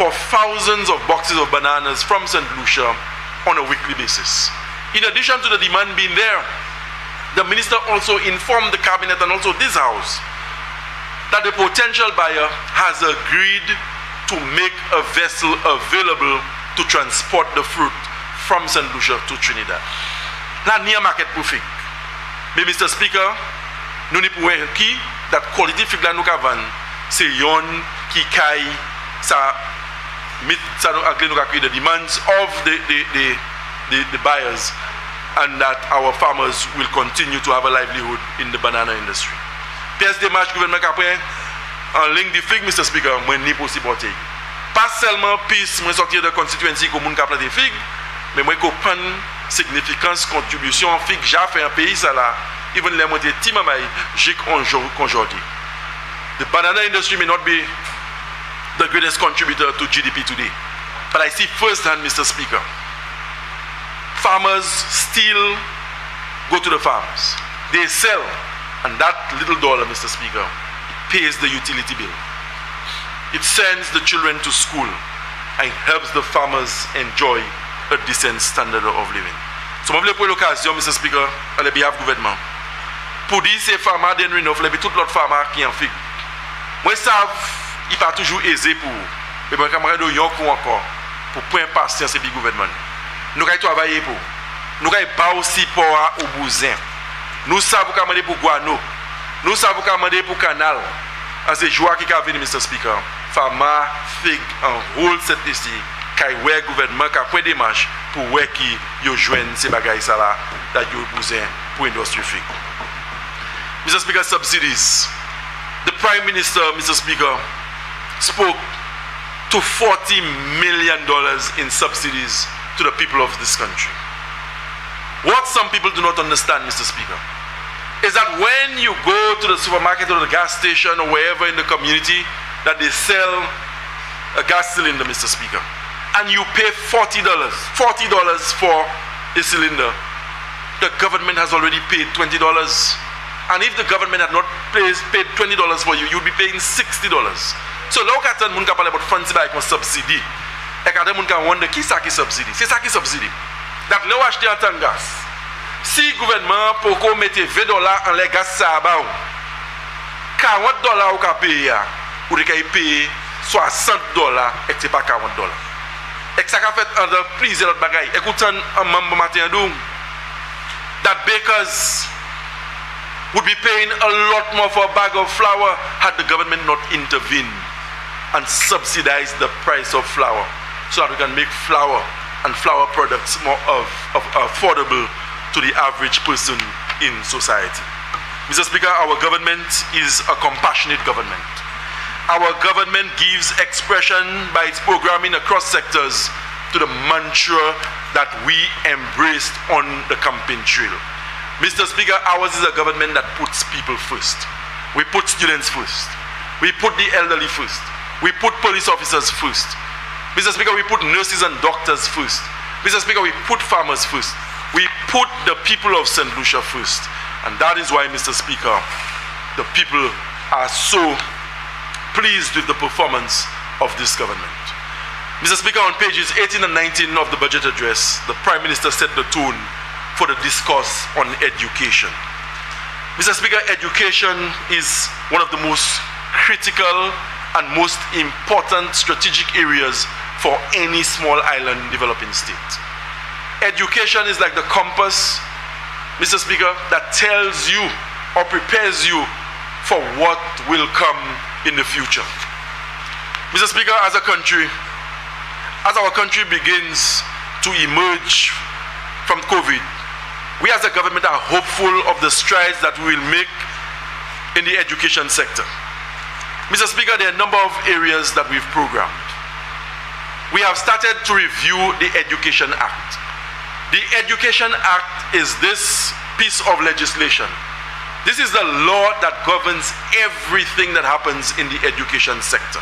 for thousands of boxes of bananas from St. Lucia on a weekly basis. In addition to the demand being there, the Minister also informed the Cabinet and also this House that the potential buyer has agreed to make a vessel available to transport the fruit from St. Lucia to Trinidad. La near market pour fig. Mais Mr. Speaker, nous n'y pouvons qui that quality fig la nous kavan, c'est yon qui kai sa meet sa nous agree nous the demands of the buyers, and that our farmers will continue to have a livelihood in the banana industry. Pièce de marche gouvernement après en ligne de fig, Mr. Speaker, moi ni pour supporter. Pas seulement piste moi sortir de constituency comme moun ka planter fig, mais moi comprendre significance contribution fig ja fait un pays ça là, even les moitié timamay jic aujourd'hui. The banana industry may not be the greatest contributor to GDP today, but I see firsthand, Mr. Speaker, farmers still go to the farms. They sell, and that little dollar, Mr. Speaker, pays the utility bill. It sends the children to school and helps the farmers enjoy a decent standard of living. So, je voulais pour l'occasion, Mr. Speaker, à behalf du gouvernement, pour dire ces farmers d'Henry Neuf, et puis tout l'autre farmer qui en fait. Moi, ça, il n'est pas toujours aisé pour, mais mon camarade de Yonkou encore, pour point patience et le gouvernement. Nous avons travaillé pour. Nous avons pas aussi pour au Bousin. Nous savons comment demander pour Guano. Nous savons comment demander pour Canal. En ces jours qui ont venu, Mr. Speaker, Farma fait un rôle cette ici, qui est gouvernement qui a pris des marches pour qui yo joignent ces bagages là, that yo Bousin pour l'industrie fig. Mr. Speaker, subsidies. The Prime Minister, Mr. Speaker, spoke to $40 million in subsidies to the people of this country. What some people do not understand, Mr. Speaker, is that when you go to the supermarket or the gas station or wherever in the community that they sell a gas cylinder, Mr. Speaker, and you pay $40 for a cylinder, the government has already paid $20. And if the government had not paid $20 for you, you'd be paying $60. So, là où quand on parle about funds like a subsidy, et quand on wonder qui ça qui subsidy, c'est ça qui subsidy. Donc, là où acheter un tant gas, si le gouvernement peut mettre $20 en les gaz ça ba $40 ou ka payer, ou de payer $60 et c'est pas $40. Et ça a fait under plusieurs autres bagailles. Écoutez un membre matin d'où that bakers would be paying a lot more for a bag of flour had the government not intervened and subsidized the price of flour so that we can make flour and flour products more affordable to the average person in society. Mr. Speaker, our government is a compassionate government. Our government gives expression by its programming across sectors to the mantra that we embraced on the campaign trail. Mr. Speaker, ours is a government that puts people first. We put students first. We put the elderly first. We put police officers first. Mr. Speaker, we put nurses and doctors first. Mr. Speaker, we put farmers first. We put the people of St. Lucia first. And that is why, Mr. Speaker, the people are so pleased with the performance of this government. Mr. Speaker, on pages 18 and 19 of the budget address, the Prime Minister set the tone for the discourse on education. Mr. Speaker, education is one of the most critical and most important strategic areas for any small island developing state. Education is like the compass, Mr. Speaker, that tells you or prepares you for what will come in the future. Mr. Speaker, as our country begins to emerge from COVID, we as a government are hopeful of the strides that we will make in the education sector. Mr. Speaker, there are a number of areas that we've programmed. We have started to review the Education Act. The Education Act is this piece of legislation. This is the law that governs everything that happens in the education sector.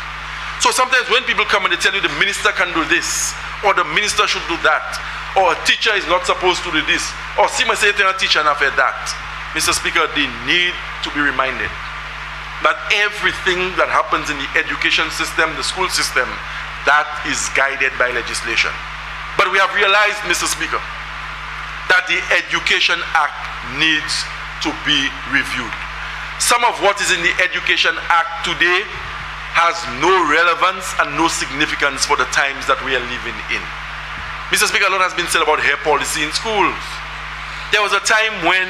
So sometimes when people come and they tell you the minister can do this, or the minister should do that, or a teacher is not supposed to do this, or see my say a teacher and after that, Mr. Speaker, they need to be reminded that everything that happens in the education system, the school system, that is guided by legislation. But we have realized, Mr. Speaker, that the Education Act needs to be reviewed. Some of what is in the Education Act today has no relevance and no significance for the times that we are living in. Mr. Speaker, a lot has been said about hair policy in schools. There was a time when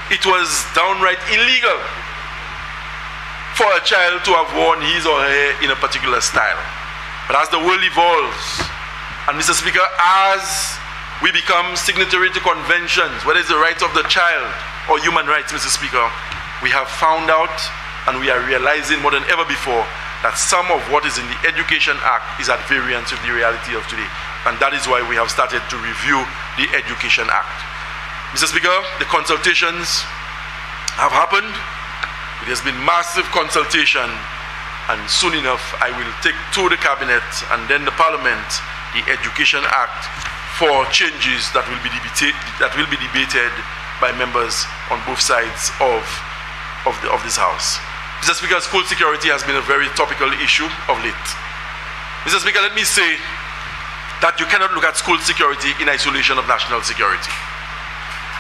it was downright illegal for a child to have worn his or her hair in a particular style. But as the world evolves, and Mr. Speaker, as we become signatory to conventions, whether it's the rights of the child or human rights, Mr. Speaker, we have found out and we are realizing more than ever before that some of what is in the Education Act is at variance with the reality of today. And that is why we have started to review the Education Act. Mr. Speaker, the consultations have happened. It has been massive consultation, and soon enough I will take to the Cabinet and then the Parliament the Education Act for changes that will be debated by members on both sides of this House. Mr. Speaker, school security has been a very topical issue of late. Mr. Speaker, let me say that you cannot look at school security in isolation of national security.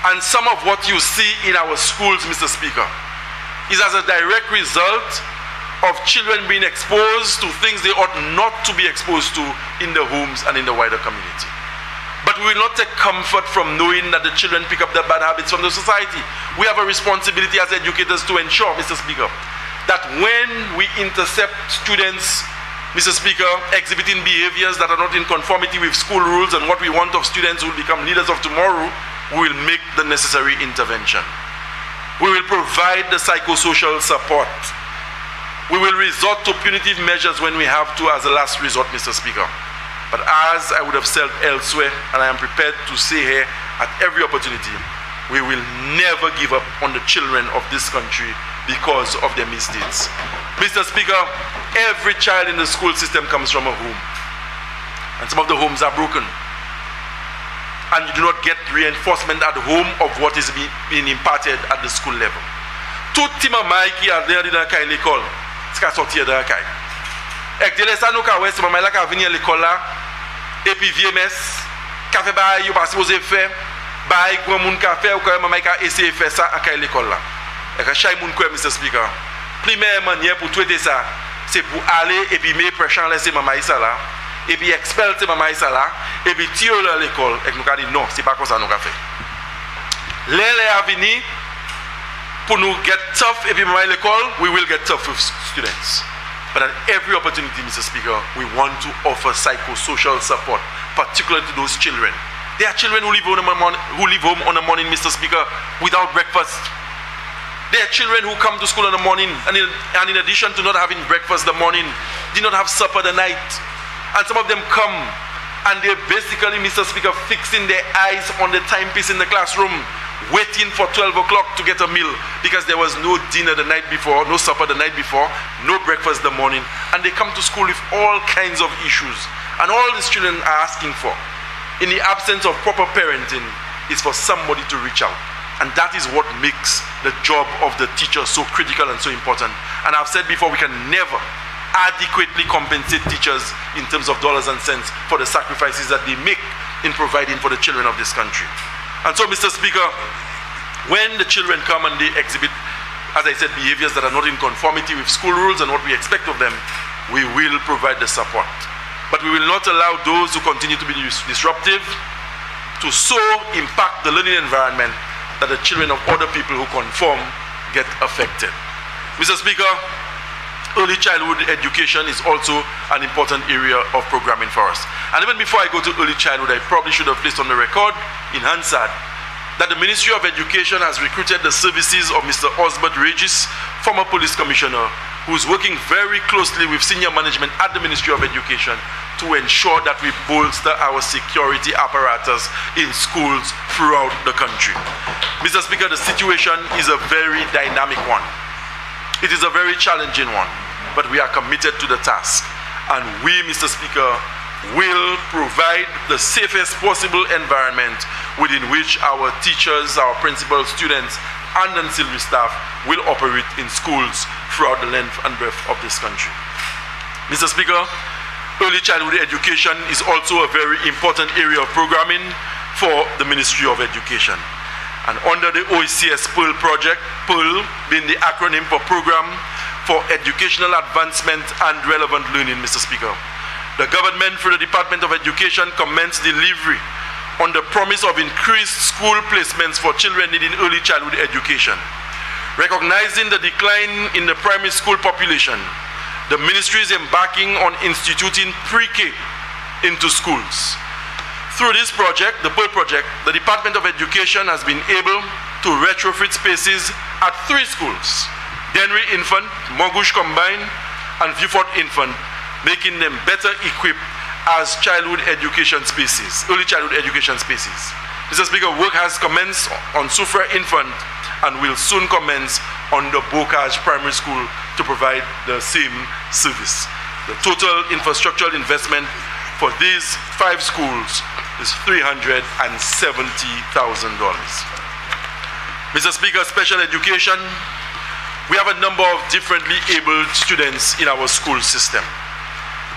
And some of what you see in our schools, Mr. Speaker, is as a direct result of children being exposed to things they ought not to be exposed to in their homes and in the wider community. But we will not take comfort from knowing that the children pick up their bad habits from the society. We have a responsibility as educators to ensure, Mr. Speaker, that when we intercept students, Mr. Speaker, exhibiting behaviors that are not in conformity with school rules and what we want of students who will become leaders of tomorrow, we will make the necessary intervention. We will provide the psychosocial support. We will resort to punitive measures when we have to as a last resort, Mr. Speaker. But as I would have said elsewhere, and I am prepared to say here at every opportunity, we will never give up on the children of this country because of their misdeeds. Mr. Speaker, every child in the school system comes from a home. And some of the homes are broken. And you do not get reinforcement at home of what is being imparted at the school level. Tout ti mamay ki a der dans kay l'école, ska sortir dans kay. Ek de laisse nou ka wè se mamay la ka venir l'école là, et puis vieux mess, ka fait bail yo pas supposé faire, bail grand moun ka fait ou ka mamay ka essayer faire ça à kay l'école là. Et que chaque monde quoi, Mr. Speaker, première manière pour traiter ça, c'est pour aller et puis mettre pression laisser mamay ça là, et puis expel mamay ça là, et puis tirer à l'école. Et nous avons dit non, c'est pas comme ça nous avons fait. L'année à venir, pour nous get tough et puis mamay à l'école, we will get tough with students. But at every opportunity, Mr. Speaker, we want to offer psychosocial support, particularly to those children. There are children who leave home on a morning, Mr. Speaker, without breakfast. There are children who come to school in the morning and in addition to not having breakfast the morning, did not have supper the night. And some of them come and they're basically, Mr. Speaker, fixing their eyes on the timepiece in the classroom waiting for 12 o'clock to get a meal because there was no dinner the night before, no supper the night before, no breakfast the morning, and they come to school with all kinds of issues. And all these children are asking for, in the absence of proper parenting, is for somebody to reach out. And that is what makes the job of the teacher so critical and so important. And I've said before, we can never adequately compensate teachers in terms of dollars and cents for the sacrifices that they make in providing for the children of this country. And so, Mr. Speaker, when the children come and they exhibit, as I said, behaviors that are not in conformity with school rules and what we expect of them, we will provide the support. But we will not allow those who continue to be disruptive to so impact the learning environment that the children of other people who conform get affected. Mr. Speaker, early childhood education is also an important area of programming for us. And even before I go to early childhood, I probably should have placed on the record in Hansard that the Ministry of Education has recruited the services of Mr. Osbert Regis, former police commissioner, who is working very closely with senior management at the Ministry of Education to ensure that we bolster our security apparatus in schools throughout the country. Mr. Speaker, the situation is a very dynamic one. It is a very challenging one, but we are committed to the task. And we, Mr. Speaker, will provide the safest possible environment within which our teachers, our principals, students, and ancillary staff will operate in schools throughout the length and breadth of this country. Mr. Speaker, early childhood education is also a very important area of programming for the Ministry of Education. And under the OECS PEARL project, PEARL being the acronym for Program for Educational Advancement and Relevant Learning, Mr. Speaker, the government through the Department of Education commenced delivery on the promise of increased school placements for children needing early childhood education. Recognizing the decline in the primary school population, the ministry is embarking on instituting pre-K into schools. Through this project, the PEARL project, the Department of Education has been able to retrofit spaces at 3 schools, Denry Infant, Mogush Combined, and Viewfort Infant, making them better equipped as childhood education spaces, early childhood education spaces. Mr. Speaker, work has commenced on Soufrière Infant and will soon commence on the Bocage Primary School to provide the same service. The total infrastructural investment for these 5 schools is $370,000. Mr. Speaker, special education, we have a number of differently abled students in our school system.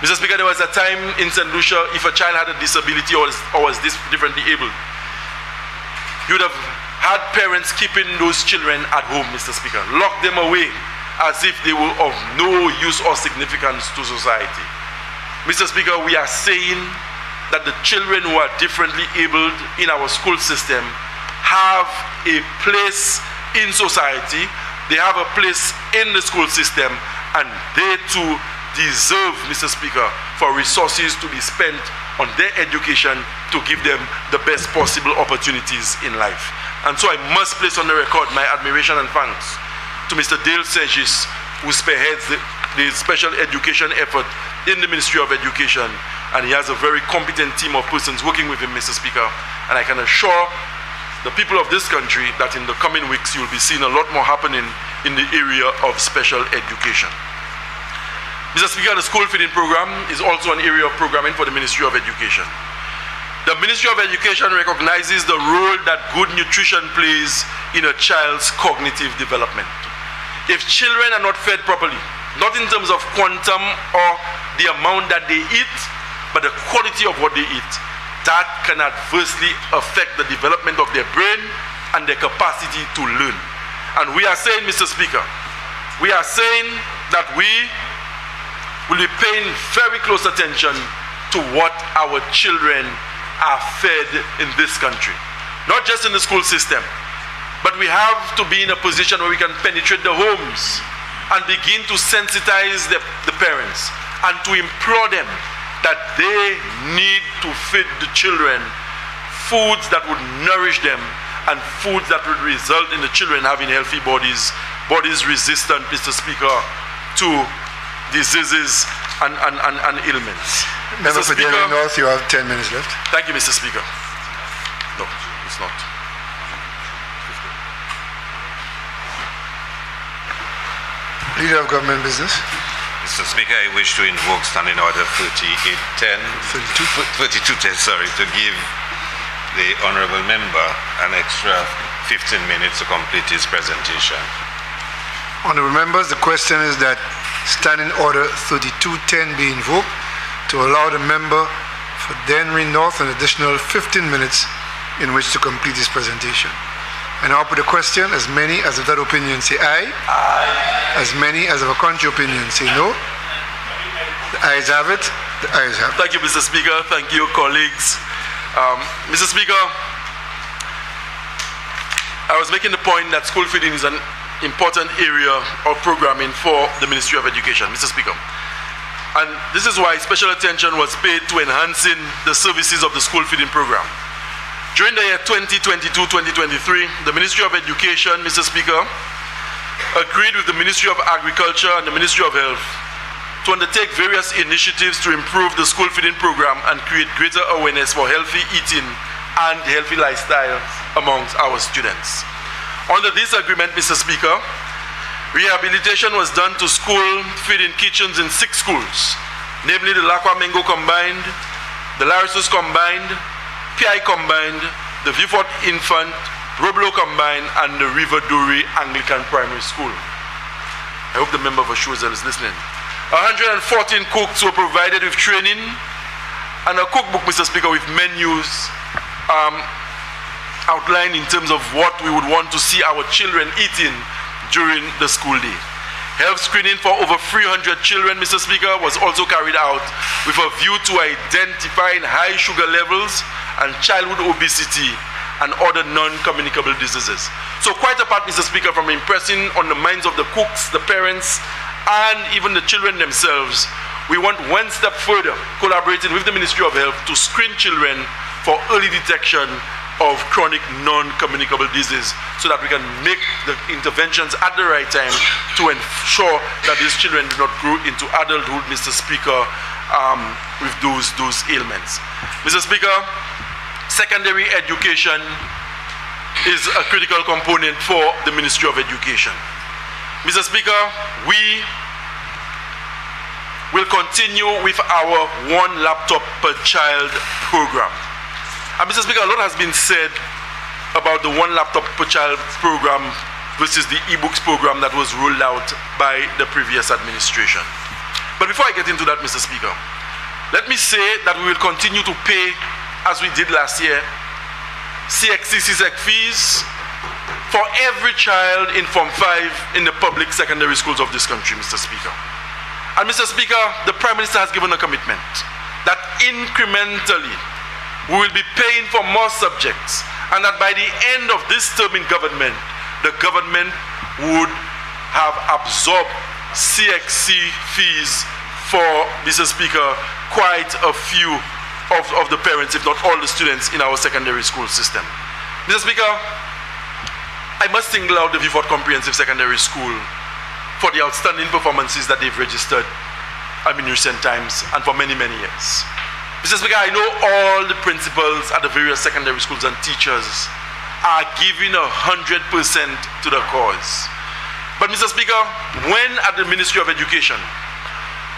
Mr. Speaker, there was a time in St. Lucia, if a child had a disability or was differently abled, you would have had parents keeping those children at home, Mr. Speaker, lock them away as if they were of no use or significance to society. Mr. Speaker, we are saying that the children who are differently abled in our school system have a place in society, they have a place in the school system, and they too deserve, Mr. Speaker, for resources to be spent on their education to give them the best possible opportunities in life. And so I must place on the record my admiration and thanks to Mr. Dale Saint-Just, who spearheads the special education effort in the Ministry of Education, and he has a very competent team of persons working with him, Mr. Speaker, and I can assure the people of this country that in the coming weeks you'll be seeing a lot more happening in the area of special education. Mr. Speaker, the school feeding program is also an area of programming for the Ministry of Education. The Ministry of Education recognizes the role that good nutrition plays in a child's cognitive development. If children are not fed properly, not in terms of quantum or the amount that they eat, but the quality of what they eat, that can adversely affect the development of their brain and their capacity to learn. And we are saying, Mr. Speaker, we are saying that we will be paying very close attention to what our children are fed in this country. Not just in the school system, but we have to be in a position where we can penetrate the homes and begin to sensitize the parents and to implore them that they need to feed the children foods that would nourish them and foods that would result in the children having healthy bodies resistant, Mr. Speaker, to diseases and ailments. Member for Delhi North, you have 10 minutes left. Thank you, Mr. Speaker. No, it's not. Leader of Government Business. Mr. Speaker, I wish to invoke Standing Order 3210, to give the Honourable Member an extra 15 minutes to complete his presentation. Honourable Members, the question is that Standing Order 3210 be invoked to allow the member for Denry North an additional 15 minutes in which to complete his presentation. And I'll put the question, as many as of that opinion say aye. Aye. As many as of a contrary opinion say no. The ayes have it. The ayes have it. Thank you, Mr. Speaker. Thank you, colleagues. Mr. Speaker, I was making the point that school feeding is an important area of programming for the Ministry of Education, Mr. Speaker. And this is why special attention was paid to enhancing the services of the school feeding program. During the year 2022-2023, the Ministry of Education, Mr. Speaker, agreed with the Ministry of Agriculture and the Ministry of Health to undertake various initiatives to improve the school feeding program and create greater awareness for healthy eating and healthy lifestyle amongst our students. Under this agreement, Mr. Speaker, rehabilitation was done to school feeding kitchens in 6 schools, namely the Lakwa Mengo Combined, the Larissus Combined, PI Combined, the Vieux-Fort Infant, Roblo Combined, and the River Dury Anglican Primary School. I hope the member for Shozel is listening. 114 cooks were provided with training and a cookbook, Mr. Speaker, with menus outlined in terms of what we would want to see our children eating during the school day. Health screening for over 300 children, Mr. Speaker, was also carried out with a view to identifying high sugar levels and childhood obesity and other non-communicable diseases. So quite apart, Mr. Speaker, from impressing on the minds of the cooks, the parents, and even the children themselves, we want one step further, collaborating with the Ministry of Health to screen children for early detection of chronic non-communicable disease so that we can make the interventions at the right time to ensure that these children do not grow into adulthood, Mr. Speaker, with those ailments. Mr. Speaker, secondary education is a critical component for the Ministry of Education. Mr. Speaker, we will continue with our 1 laptop per child program. And Mr. Speaker, a lot has been said about the 1 laptop per child program versus the e-books program that was rolled out by the previous administration. But before I get into that, Mr. Speaker, let me say that we will continue to pay, as we did last year, CXC fees for every child in Form 5 in the public secondary schools of this country, Mr. Speaker. And Mr. Speaker, the Prime Minister has given a commitment that incrementally we will be paying for more subjects, and that by the end of this term in government, the government would have absorbed CXC fees for, Mr. Speaker, quite a few of the parents, if not all the students in our secondary school system. Mr. Speaker, I must single out the Vieux-Fort Comprehensive Secondary School for the outstanding performances that they've registered in recent times and for many, many years. Mr. Speaker, I know all the principals at the various secondary schools and teachers are giving 100% to the cause. But Mr. Speaker, when at the Ministry of Education,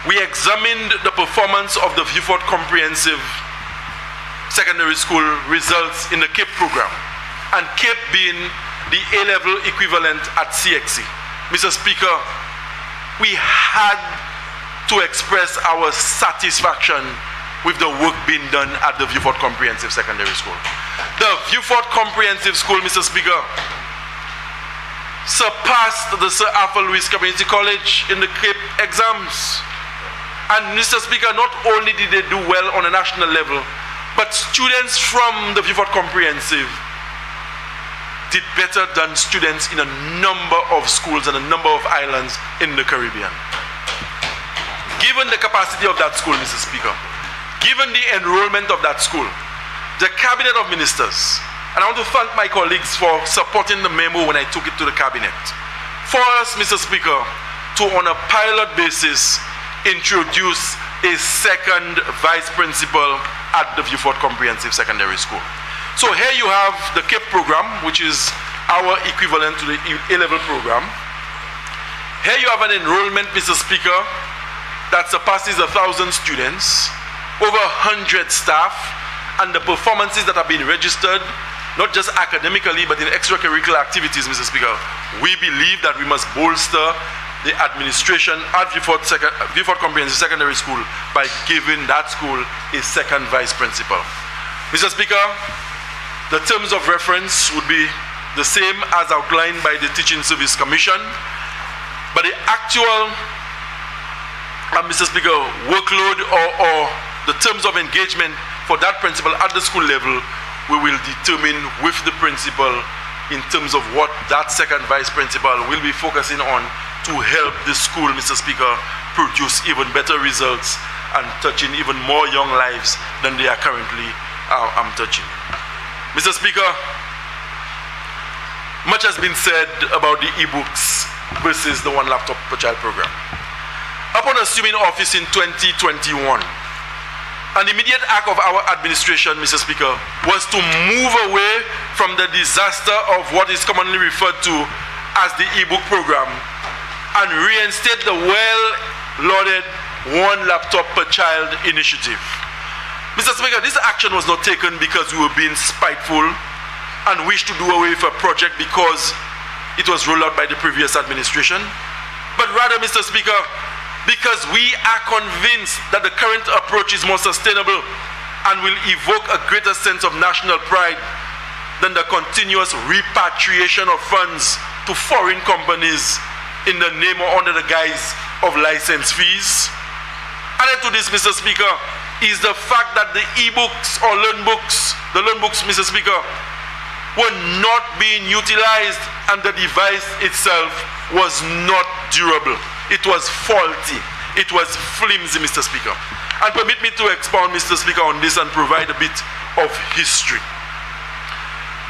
we examined the performance of the Vieux-Fort Comprehensive Secondary School results in the CAPE program, and CAPE being the A-level equivalent at CXC, Mr. Speaker, we had to express our satisfaction with the work being done at the Vieux-Fort Comprehensive Secondary School. The Vieux-Fort Comprehensive School, Mr. Speaker, surpassed the Sir Arthur Lewis Community College in the CAPE exams. And Mr. Speaker, not only did they do well on a national level, but students from the Vieux-Fort Comprehensive did better than students in a number of schools and a number of islands in the Caribbean. Given the capacity of that school, Mr. Speaker, given the enrollment of that school, the Cabinet of Ministers, and I want to thank my colleagues for supporting the memo when I took it to the Cabinet, for us, Mr. Speaker, to on a pilot basis introduce a second vice principal at the Vieux-Fort Comprehensive Secondary School. So here you have the CAPE program, which is our equivalent to the A-level program. Here you have an enrollment, Mr. Speaker, that surpasses 1,000 students, over 100 staff, and the performances that have been registered, not just academically, but in extracurricular activities, Mr. Speaker. We believe that we must bolster the administration at Gifford Comprehensive Secondary School by giving that school a second vice principal. Mr. Speaker, the terms of reference would be the same as outlined by the Teaching Service Commission, but the actual, Mr. Speaker, workload or the terms of engagement for that principal at the school level, we will determine with the principal in terms of what that second vice principal will be focusing on to help the school, Mr. Speaker, produce even better results and touching even more young lives than they are currently touching. Mr. Speaker, much has been said about the e-books versus the one laptop per child program. Upon assuming office in 2021, an immediate act of our administration, Mr. Speaker, was to move away from the disaster of what is commonly referred to as the e-book program and reinstate the well-lauded one laptop per child initiative. Mr. Speaker, this action was not taken because we were being spiteful and wished to do away with a project because it was rolled out by the previous administration, but rather, Mr. Speaker, because we are convinced that the current approach is more sustainable and will evoke a greater sense of national pride than the continuous repatriation of funds to foreign companies in the name or under the guise of license fees. Added to this, Mr. Speaker, is the fact that the e-books or the learn books, Mr. Speaker, were not being utilized and the device itself was not durable. It was faulty. It was flimsy, Mr. Speaker. And permit me to expound, Mr. Speaker, on this and provide a bit of history.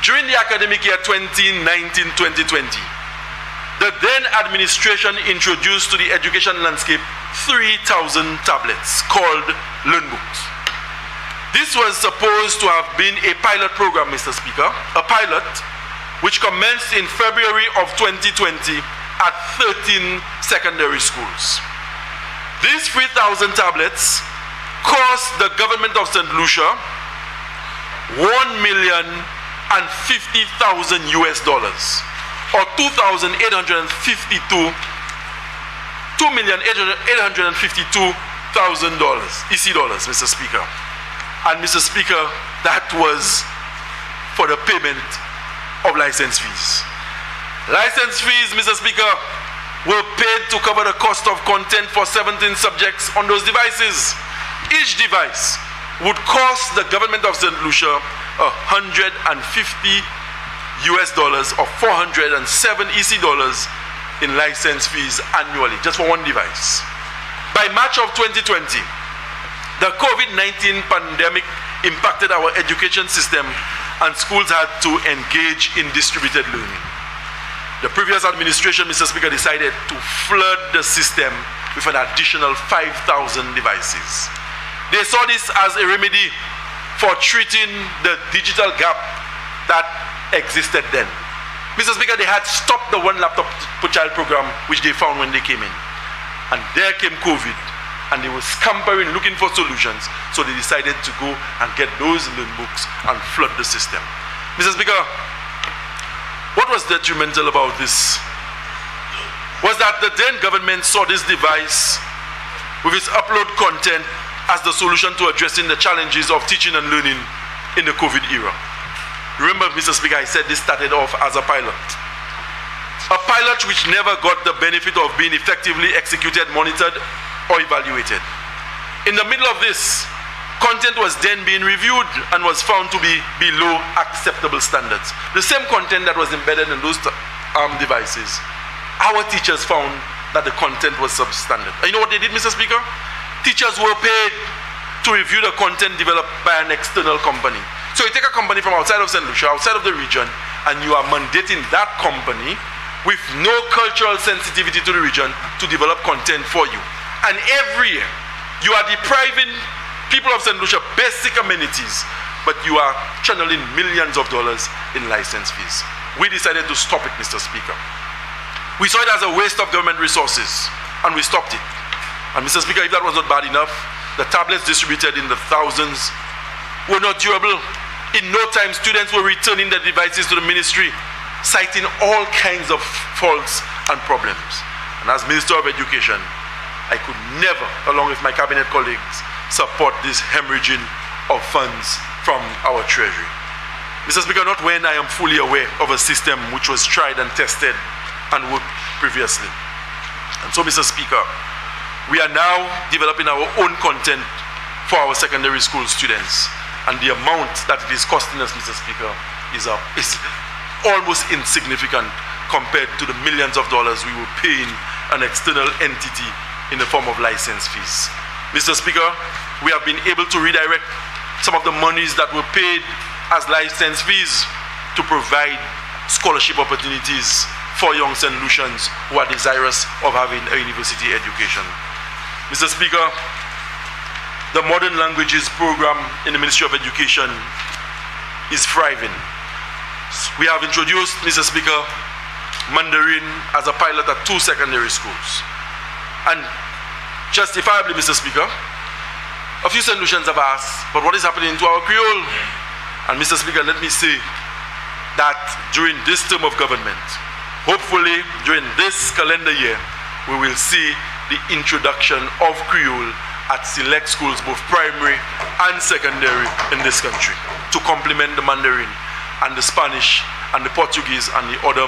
During the academic year 2019-2020, the then administration introduced to the education landscape 3,000 tablets called Learn Books. This was supposed to have been a pilot program, Mr. Speaker, a pilot which commenced in February of 2020 at 13 secondary schools. These 3,000 tablets cost the government of St. Lucia $1,050,000 US, or $2,852,000 EC dollars, Mr. Speaker. And Mr. Speaker, that was for the payment of license fees. License fees, Mr. Speaker, were paid to cover the cost of content for 17 subjects on those devices. Each device would cost the government of St. Lucia $150 US or 407 EC dollars in license fees annually, just for one device. By March of 2020, the COVID-19 pandemic impacted our education system and schools had to engage in distributed learning. The previous administration, Mr. Speaker, decided to flood the system with an additional 5,000 devices. They saw this as a remedy for treating the digital gap that existed then. Mr. Speaker, they had stopped the one laptop per child program which they found when they came in. And there came COVID, and they were scampering looking for solutions, so they decided to go and get those learn books and flood the system. Mr. Speaker, what was detrimental about this was that the then government saw this device with its upload content as the solution to addressing the challenges of teaching and learning in the COVID era. Remember, Mr. Speaker, I said this started off as a pilot. A pilot which never got the benefit of being effectively executed, monitored, or evaluated. In the middle of this, content was then being reviewed and was found to be below acceptable standards. The same content that was embedded in those devices, our teachers found that the content was substandard. And you know what they did, Mr. Speaker? Teachers were paid to review the content developed by an external company. So you take a company from outside of St. Lucia, outside of the region, and you are mandating that company with no cultural sensitivity to the region to develop content for you. And every year, you are depriving people of St. Lucia basic amenities, but you are channeling millions of dollars in license fees. We decided to stop it, Mr. Speaker. We saw it as a waste of government resources, and we stopped it. And Mr. Speaker, if that was not bad enough, the tablets distributed in the thousands were not durable. In no time, students were returning their devices to the ministry, citing all kinds of faults and problems. And as Minister of Education, I could never, along with my cabinet colleagues, support this hemorrhaging of funds from our treasury. Mr. Speaker, not when I am fully aware of a system which was tried and tested and worked previously. And so, Mr. Speaker, we are now developing our own content for our secondary school students. And the amount that it is costing us, Mr. Speaker, is almost insignificant compared to the millions of dollars we were paying an external entity in the form of license fees. Mr. Speaker, we have been able to redirect some of the monies that were paid as license fees to provide scholarship opportunities for young St. Lucians who are desirous of having a university education. Mr. Speaker, the Modern Languages program in the Ministry of Education is thriving. We have introduced, Mr. Speaker, Mandarin as a pilot at 2 secondary schools. And justifiably, Mr. Speaker, a few St. Lucians have asked, but what is happening to our Creole? And Mr. Speaker, let me say that during this term of government, hopefully during this calendar year, we will see the introduction of Creole at select schools, both primary and secondary in this country, to complement the Mandarin and the Spanish and the Portuguese and the other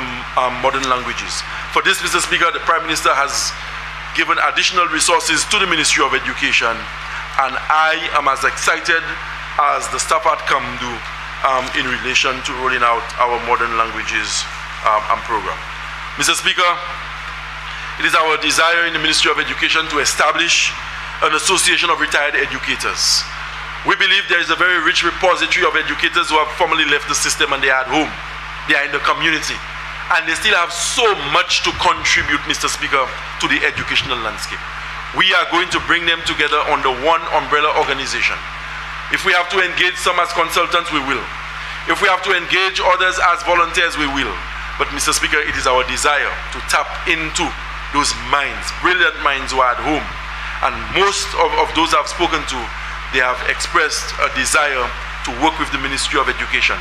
modern languages. For this, Mr. Speaker, the Prime Minister has given additional resources to the Ministry of Education, and I am as excited as the staff at Kamdu in relation to rolling out our modern languages program. Mr. Speaker, it is our desire in the Ministry of Education to establish an association of retired educators. We believe there is a very rich repository of educators who have formerly left the system and they are at home. They are in the community. And they still have so much to contribute, Mr. Speaker, to the educational landscape. We are going to bring them together under one umbrella organization. If we have to engage some as consultants, we will. If we have to engage others as volunteers, we will. But Mr. Speaker, it is our desire to tap into those minds, brilliant minds who are at home. And most of those I've spoken to, they have expressed a desire to work with the Ministry of Education,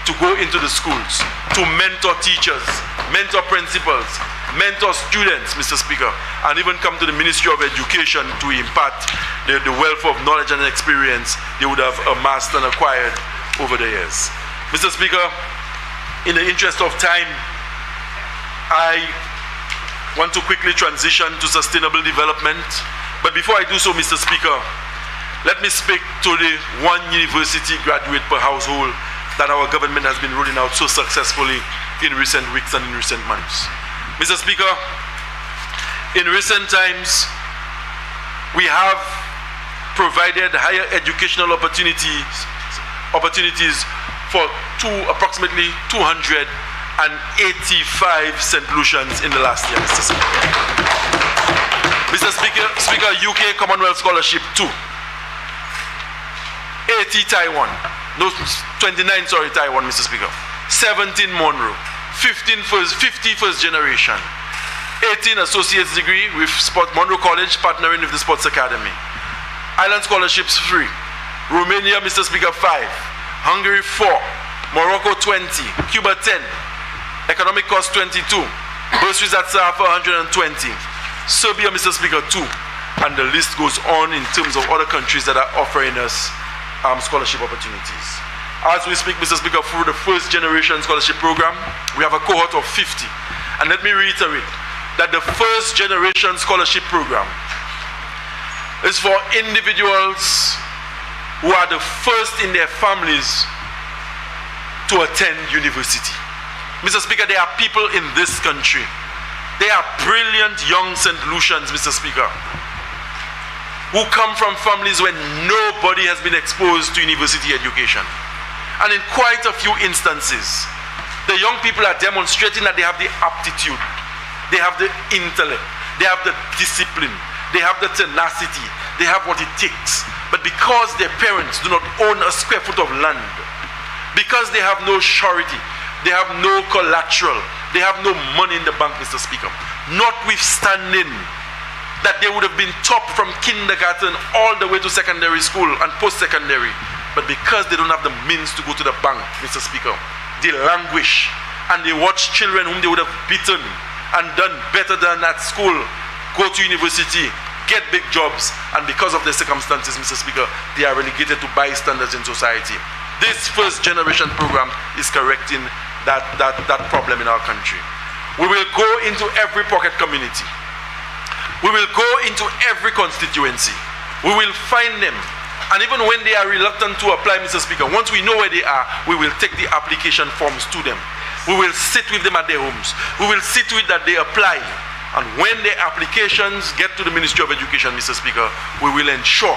to go into the schools, to mentor teachers, mentor principals, mentor students, Mr. Speaker, and even come to the Ministry of Education to impart the wealth of knowledge and experience they would have amassed and acquired over the years. Mr. Speaker, in the interest of time, I want to quickly transition to sustainable development. But before I do so, Mr. Speaker, let me speak to the one university graduate per household that our government has been rolling out so successfully in recent weeks and in recent months. Mr. Speaker, in recent times, we have provided higher educational opportunities for approximately 285 St. Lucians in the last year, Mr. Speaker. Mr. Speaker, UK Commonwealth Scholarship 2. 80 Taiwan. No, 29, sorry, Taiwan, Mr. Speaker. 17 Monroe. 50 first generation. 18 associate's degree with Monroe College partnering with the Sports Academy. Island scholarships 3. Romania, Mr. Speaker, 5. Hungary 4. Morocco 20. Cuba 10. Economic cost 22. Bursaries at SAFA 120. Serbia, Mr. Speaker, 2. And the list goes on in terms of other countries that are offering us scholarship opportunities. As we speak, Mr. Speaker, through the first generation scholarship program, we have a cohort of 50. And let me reiterate that the first generation scholarship program is for individuals who are the first in their families to attend university. Mr. Speaker, there are people in this country. They are brilliant young St. Lucians, Mr. Speaker, who come from families where nobody has been exposed to university education. And in quite a few instances, the young people are demonstrating that they have the aptitude, they have the intellect, they have the discipline, they have the tenacity, they have what it takes. But because their parents do not own a square foot of land, because they have no surety, They have no collateral. They have no money in the bank, Mr. Speaker. Notwithstanding that they would have been top from kindergarten all the way to secondary school and post-secondary. But because they don't have the means to go to the bank, Mr. Speaker, they languish and they watch children whom they would have beaten and done better than at school go to university, get big jobs, and because of their circumstances, Mr. Speaker, they are relegated to bystanders in society. This first generation program is correcting that problem in our country. We will go into every pocket community. We will go into every constituency. We will find them. And even when they are reluctant to apply, Mr. Speaker, once we know where they are, we will take the application forms to them. We will sit with them at their homes. We will see to it that they apply. And when their applications get to the Ministry of Education, Mr. Speaker, we will ensure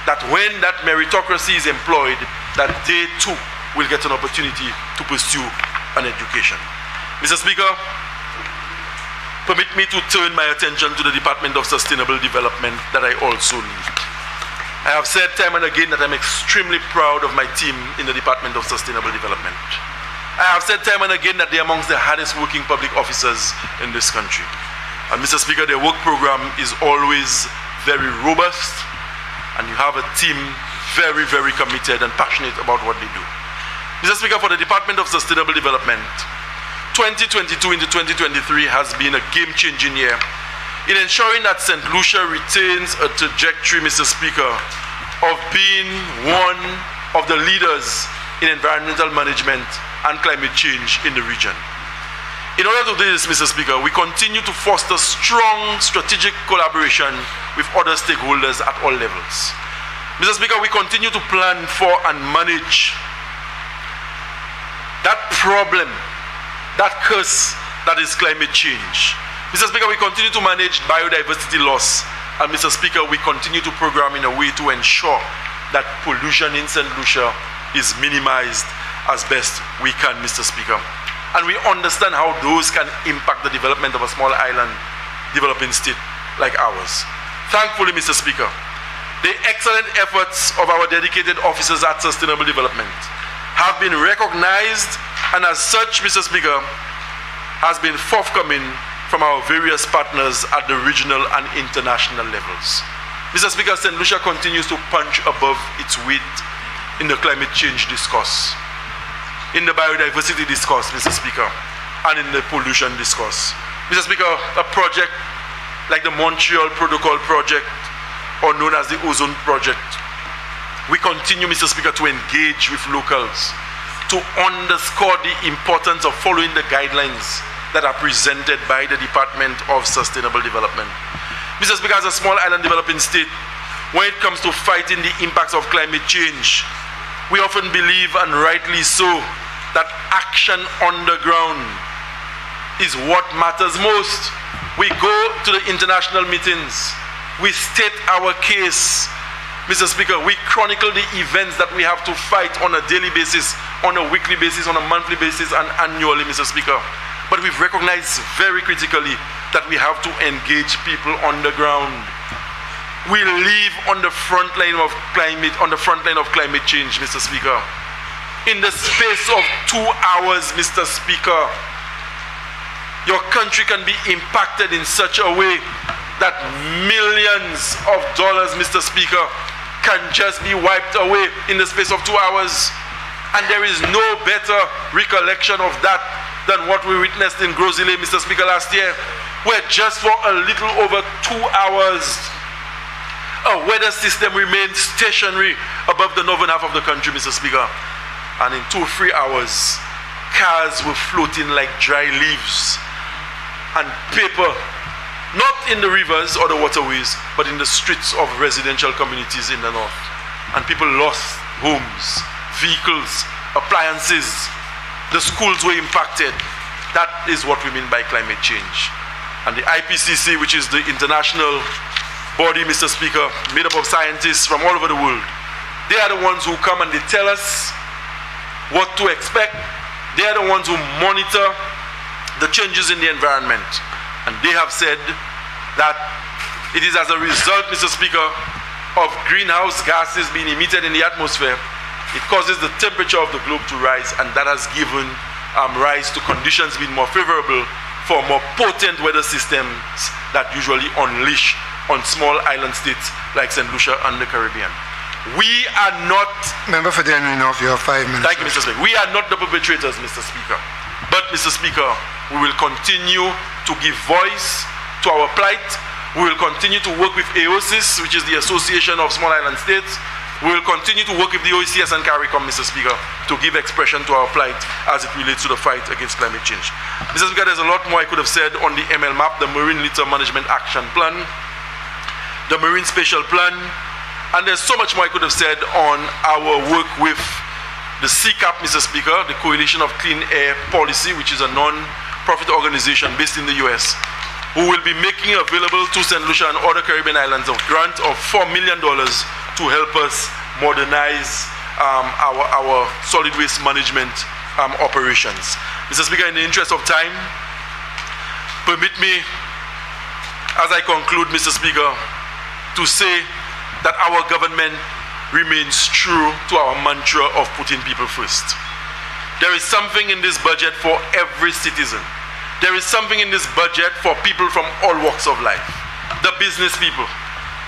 that when that meritocracy is employed, that they too will get an opportunity to pursue an education. Mr. Speaker, permit me to turn my attention to the Department of Sustainable Development that I also lead. I have said time and again that I'm extremely proud of my team in the Department of Sustainable Development. I have said time and again that they're amongst the hardest working public officers in this country. And Mr. Speaker, their work program is always very robust, and you have a team very, very committed and passionate about what they do. Mr. Speaker, for the Department of Sustainable Development, 2022 into 2023 has been a game-changing year in ensuring that St. Lucia retains a trajectory, Mr. Speaker, of being one of the leaders in environmental management and climate change in the region. In order to do this, Mr. Speaker, we continue to foster strong strategic collaboration with other stakeholders at all levels. Mr. Speaker, we continue to plan for and manage that problem, that curse that is climate change. Mr. Speaker, we continue to manage biodiversity loss. And Mr. Speaker, we continue to program in a way to ensure that pollution in St. Lucia is minimized as best we can, Mr. Speaker. And we understand how those can impact the development of a small island developing state like ours. Thankfully, Mr. Speaker, the excellent efforts of our dedicated officers at Sustainable Development have been recognized, and as such, Mr. Speaker, has been forthcoming from our various partners at the regional and international levels. Mr. Speaker, St. Lucia continues to punch above its weight in the climate change discourse, in the biodiversity discourse, Mr. Speaker, and in the pollution discourse. Mr. Speaker, a project like the Montreal Protocol Project, or known as the Ozone Project, we continue, Mr. Speaker, to engage with locals to underscore the importance of following the guidelines that are presented by the Department of Sustainable Development. Mr. Speaker, as a small island developing state, when it comes to fighting the impacts of climate change, we often believe, and rightly so, that action on the ground is what matters most. We go to the international meetings, we state our case. Mr. Speaker, we chronicle the events that we have to fight on a daily basis, on a weekly basis, on a monthly basis, and annually, Mr. Speaker. But we've recognized very critically that we have to engage people on the ground. We live on the front line of climate, change, Mr. Speaker. In the space of 2 hours, Mr. Speaker, your country can be impacted in such a way that millions of dollars, Mr. Speaker, can just be wiped away in the space of 2 hours. And there is no better recollection of that than what we witnessed in Grozile, Mr. Speaker, last year, where just for a little over 2 hours, a weather system remained stationary above the northern half of the country, Mr. Speaker. And in 2 or 3 hours, cars were floating like dry leaves, and paper, not in the rivers or the waterways, but in the streets of residential communities in the north. And people lost homes, vehicles, appliances. The schools were impacted. That is what we mean by climate change. And the IPCC, which is the international body, Mr. Speaker, made up of scientists from all over the world, they are the ones who come and they tell us what to expect. They are the ones who monitor the changes in the environment. And they have said that it is as a result, Mr. Speaker, of greenhouse gases being emitted in the atmosphere, it causes the temperature of the globe to rise, and that has given rise to conditions being more favorable for more potent weather systems that usually unleash on small island states like St. Lucia and the Caribbean. We are not... Member for Denry North, you have 5 minutes. Thank you, Mr. Speaker. We are not the perpetrators, Mr. Speaker. But, Mr. Speaker, we will continue to give voice to our plight. We will continue to work with AOSIS, which is the Association of Small Island States. We will continue to work with the OECS and CARICOM, Mr. Speaker, to give expression to our plight as it relates to the fight against climate change. Mr. Speaker, there's a lot more I could have said on the MLMAP, the Marine Litter Management Action Plan, the Marine Spatial Plan, and there's so much more I could have said on our work with the CCAP, Mr. Speaker, the Coalition of Clean Air Policy, which is a non-profit organization based in the US, who will be making available to St. Lucia and other Caribbean islands a grant of $4 million to help us modernize our solid waste management operations. Mr. Speaker, in the interest of time, permit me, as I conclude, Mr. Speaker, to say that our government remains true to our mantra of putting people first. There is something in this budget for every citizen. There is something in this budget for people from all walks of life. The business people,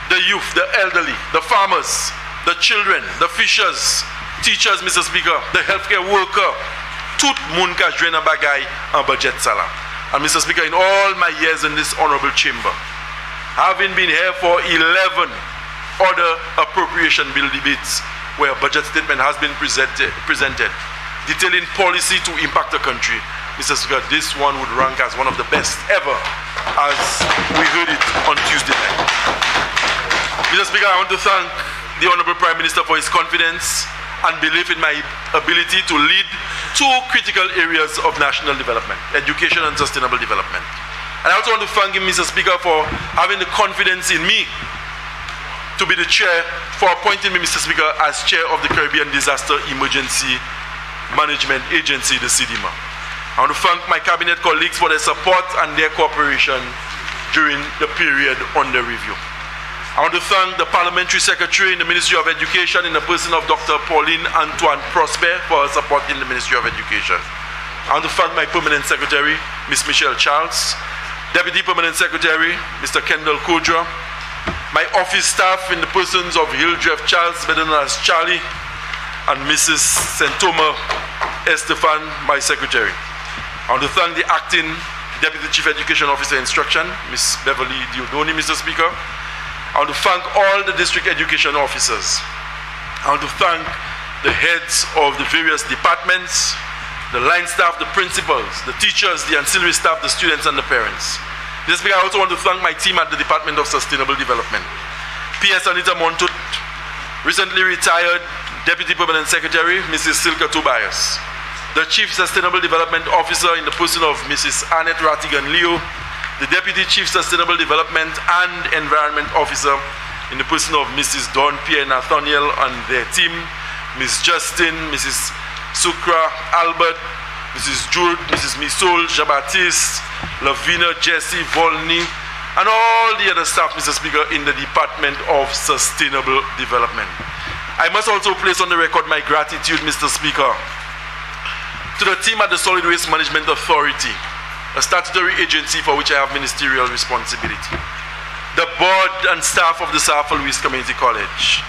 the youth, the elderly, the farmers, the children, the fishers, teachers, Mr. Speaker, the healthcare worker. Tout moun ka jwen an bagay an budget sala. And Mr. Speaker, in all my years in this honorable chamber, having been here for 11 other appropriation bill debates where a budget statement has been presented detailing policy to impact the country, Mr. Speaker, this one would rank as one of the best ever, as we heard it on Tuesday night. Mr. Speaker, I want to thank the Honorable Prime Minister for his confidence and belief in my ability to lead two critical areas of national development, education and sustainable development. And I also want to thank him, Mr. Speaker, for having the confidence in me to be the chair, for appointing me, Mr. Speaker, as chair of the Caribbean Disaster Emergency Management Agency, the CDMA. I want to thank my cabinet colleagues for their support and their cooperation during the period under review. I want to thank the Parliamentary Secretary in the Ministry of Education in the person of Dr. Pauline Antoine Prosper for her support in the Ministry of Education. I want to thank my Permanent Secretary, Ms. Michelle Charles, Deputy Permanent Secretary, Mr. Kendall Kodra, my office staff in the persons of Hildreth Charles, better known as Charlie, and Mrs. Sentoma Estefan, my secretary. I want to thank the Acting Deputy Chief Education Officer Instruction, Ms. Beverly Diodoni, Mr. Speaker. I want to thank all the district education officers. I want to thank the heads of the various departments, the line staff, the principals, the teachers, the ancillary staff, the students, and the parents. Mr. Speaker, I also want to thank my team at the Department of Sustainable Development. P.S. Anita Montut, recently retired Deputy Permanent Secretary, Mrs. Silka Tobias, the Chief Sustainable Development Officer in the person of Mrs. Annette Ratigan-Leo, the Deputy Chief Sustainable Development and Environment Officer in the person of Mrs. Dawn Pierre Nathaniel and their team, Ms. Justin, Mrs. Sukra Albert, Mrs. Jude, Mrs. Misol, Jean-Baptiste, Lavina, Jesse, Volney, and all the other staff, Mr. Speaker, in the Department of Sustainable Development. I must also place on the record my gratitude, Mr. Speaker, to the team at the Solid Waste Management Authority, a statutory agency for which I have ministerial responsibility, the board and staff of the South Louis Community College,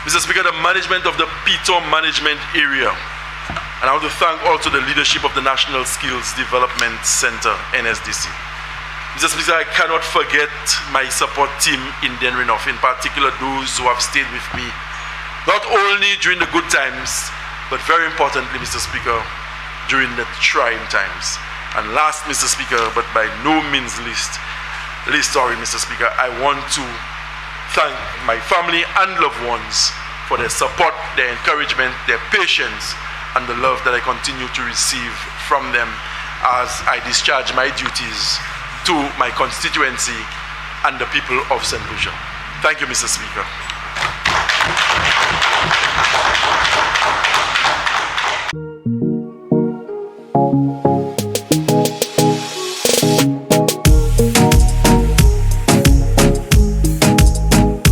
Mr. Speaker, the management of the Pito Management Area, and I want to thank also the leadership of the National Skills Development Center, NSDC. Mr. Speaker, I cannot forget my support team in Denry North, in particular those who have stayed with me, not only during the good times, but very importantly, Mr. Speaker, during the trying times. And last, Mr. Speaker, but by no means least, Mr. Speaker, I want to thank my family and loved ones for their support, their encouragement, their patience, and the love that I continue to receive from them as I discharge my duties to my constituency and the people of St. Lucia. Thank you, Mr. Speaker.